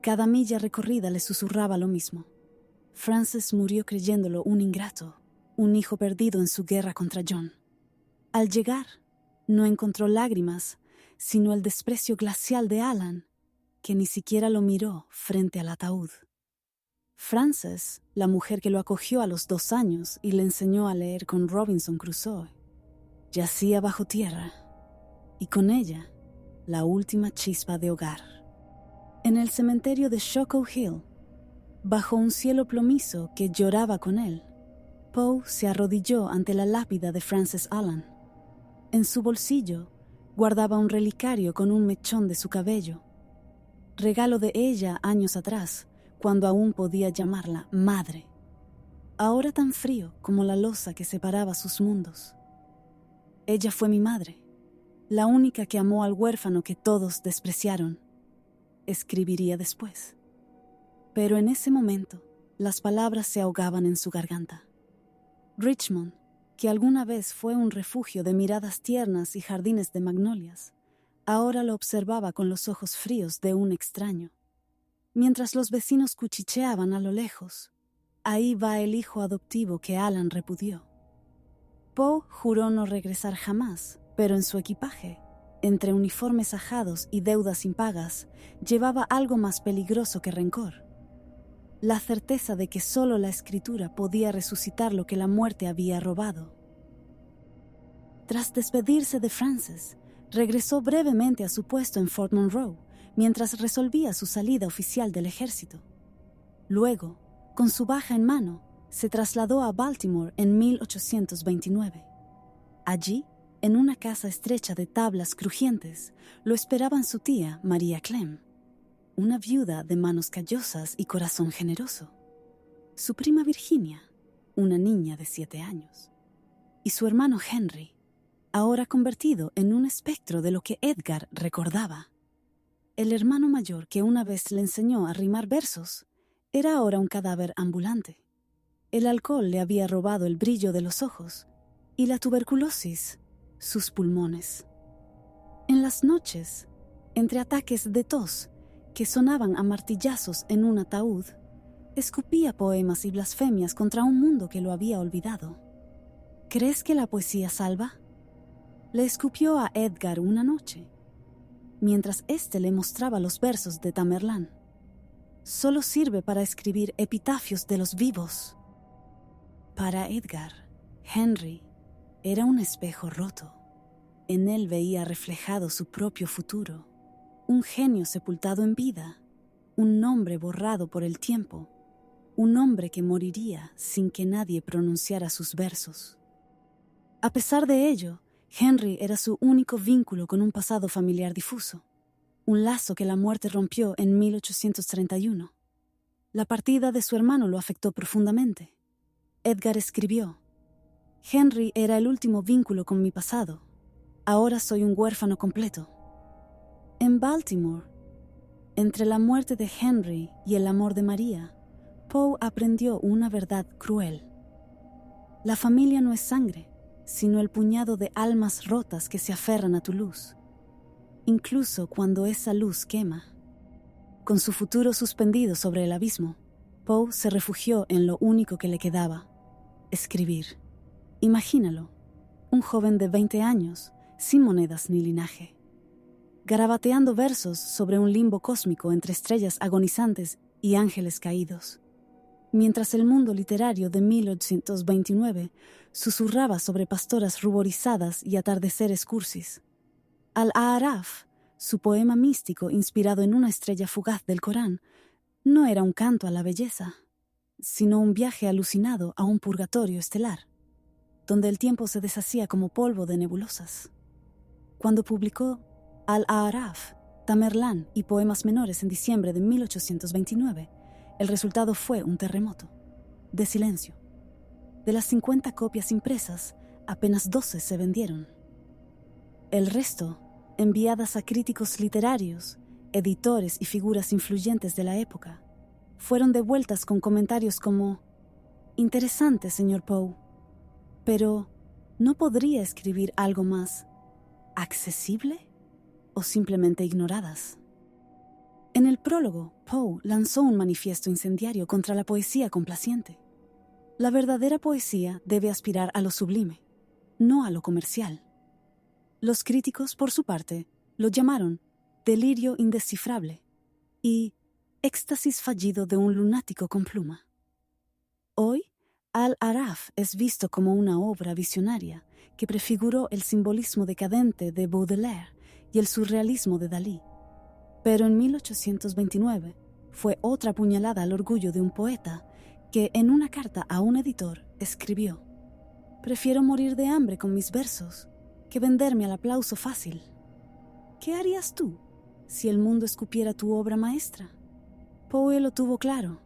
Cada milla recorrida le susurraba lo mismo. Francis murió creyéndolo un ingrato, un hijo perdido en su guerra contra John. Al llegar, no encontró lágrimas, sino el desprecio glacial de Allan, que ni siquiera lo miró frente al ataúd. Frances, la mujer que lo acogió a los 2 años y le enseñó a leer con Robinson Crusoe, yacía bajo tierra, y con ella, la última chispa de hogar. En el cementerio de Shockoe Hill, bajo un cielo plomizo que lloraba con él, Poe se arrodilló ante la lápida de Frances Allan. En su bolsillo guardaba un relicario con un mechón de su cabello, regalo de ella años atrás, cuando aún podía llamarla madre, ahora tan frío como la losa que separaba sus mundos. Ella fue mi madre, la única que amó al huérfano que todos despreciaron, escribiría después. Pero en ese momento, las palabras se ahogaban en su garganta. Richmond, que alguna vez fue un refugio de miradas tiernas y jardines de magnolias, ahora lo observaba con los ojos fríos de un extraño. Mientras los vecinos cuchicheaban a lo lejos, ahí va el hijo adoptivo que Allan repudió. Poe juró no regresar jamás, pero en su equipaje, entre uniformes ajados y deudas impagas, llevaba algo más peligroso que rencor: la certeza de que solo la escritura podía resucitar lo que la muerte había robado. Tras despedirse de Frances, regresó brevemente a su puesto en Fort Monroe, mientras resolvía su salida oficial del ejército. Luego, con su baja en mano, se trasladó a Baltimore en 1829. Allí, en una casa estrecha de tablas crujientes, lo esperaban su tía María Clem, una viuda de manos callosas y corazón generoso, su prima Virginia, una niña de 7 años, y su hermano Henry, ahora convertido en un espectro de lo que Edgar recordaba. El hermano mayor que una vez le enseñó a rimar versos era ahora un cadáver ambulante. El alcohol le había robado el brillo de los ojos y la tuberculosis sus pulmones. En las noches, entre ataques de tos que sonaban a martillazos en un ataúd, escupía poemas y blasfemias contra un mundo que lo había olvidado. ¿Crees que la poesía salva?, le escupió a Edgar una noche, mientras éste le mostraba los versos de Tamerlán. Solo sirve para escribir epitafios de los vivos. Para Edgar, Henry era un espejo roto. En él veía reflejado su propio futuro, un genio sepultado en vida, un nombre borrado por el tiempo, un hombre que moriría sin que nadie pronunciara sus versos. A pesar de ello, Henry era su único vínculo con un pasado familiar difuso, un lazo que la muerte rompió en 1831. La partida de su hermano lo afectó profundamente. Edgar escribió: «Henry era el último vínculo con mi pasado. Ahora soy un huérfano completo». En Baltimore, entre la muerte de Henry y el amor de María, Poe aprendió una verdad cruel. La familia no es sangre, sino el puñado de almas rotas que se aferran a tu luz, incluso cuando esa luz quema. Con su futuro suspendido sobre el abismo, Poe se refugió en lo único que le quedaba: escribir. Imagínalo, un joven de 20 años, sin monedas ni linaje, garabateando versos sobre un limbo cósmico entre estrellas agonizantes y ángeles caídos, mientras el mundo literario de 1829 susurraba sobre pastoras ruborizadas y atardeceres cursis. Al-A'raf, su poema místico inspirado en una estrella fugaz del Corán, no era un canto a la belleza, sino un viaje alucinado a un purgatorio estelar, donde el tiempo se deshacía como polvo de nebulosas. Cuando publicó Al-A'raf, Tamerlán y poemas menores en diciembre de 1829, el resultado fue un terremoto de silencio. De las 50 copias impresas, apenas 12 se vendieron. El resto, enviadas a críticos literarios, editores y figuras influyentes de la época, fueron devueltas con comentarios como: «Interesante, señor Poe, pero ¿no podría escribir algo más accesible?», o simplemente ignoradas. En el prólogo, Poe lanzó un manifiesto incendiario contra la poesía complaciente. La verdadera poesía debe aspirar a lo sublime, no a lo comercial. Los críticos, por su parte, lo llamaron delirio indescifrable y éxtasis fallido de un lunático con pluma. Hoy, Al-Araf es visto como una obra visionaria que prefiguró el simbolismo decadente de Baudelaire y el surrealismo de Dalí. Pero en 1829 fue otra puñalada al orgullo de un poeta que, en una carta a un editor, escribió: «Prefiero morir de hambre con mis versos que venderme al aplauso fácil». ¿Qué harías tú si el mundo escupiera tu obra maestra? Poe lo tuvo claro.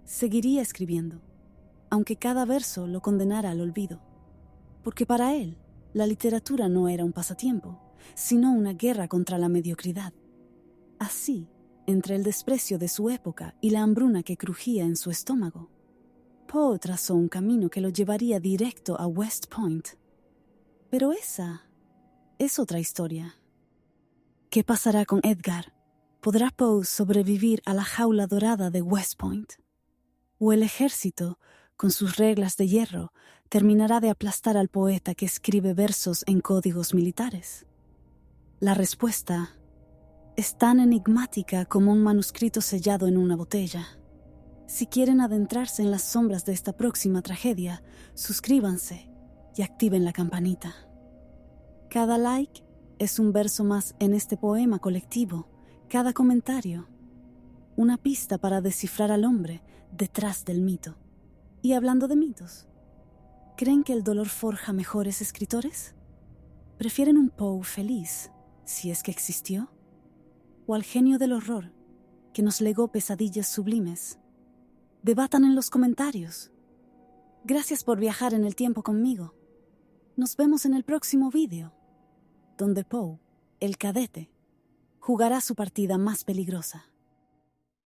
Seguiría escribiendo, aunque cada verso lo condenara al olvido. Porque para él, la literatura no era un pasatiempo, sino una guerra contra la mediocridad. Así, entre el desprecio de su época y la hambruna que crujía en su estómago, Poe trazó un camino que lo llevaría directo a West Point. Pero esa es otra historia. ¿Qué pasará con Edgar? ¿Podrá Poe sobrevivir a la jaula dorada de West Point? ¿O el ejército, con sus reglas de hierro, terminará de aplastar al poeta que escribe versos en códigos militares? La respuesta es tan enigmática como un manuscrito sellado en una botella. Si quieren adentrarse en las sombras de esta próxima tragedia, suscríbanse y activen la campanita. Cada like es un verso más en este poema colectivo, cada comentario, una pista para descifrar al hombre detrás del mito. Y hablando de mitos, ¿creen que el dolor forja mejores escritores? ¿Prefieren un Poe feliz, si es que existió? ¿O al genio del horror, que nos legó pesadillas sublimes? Debatan en los comentarios. Gracias por viajar en el tiempo conmigo. Nos vemos en el próximo vídeo, donde Poe, el cadete, jugará su partida más peligrosa.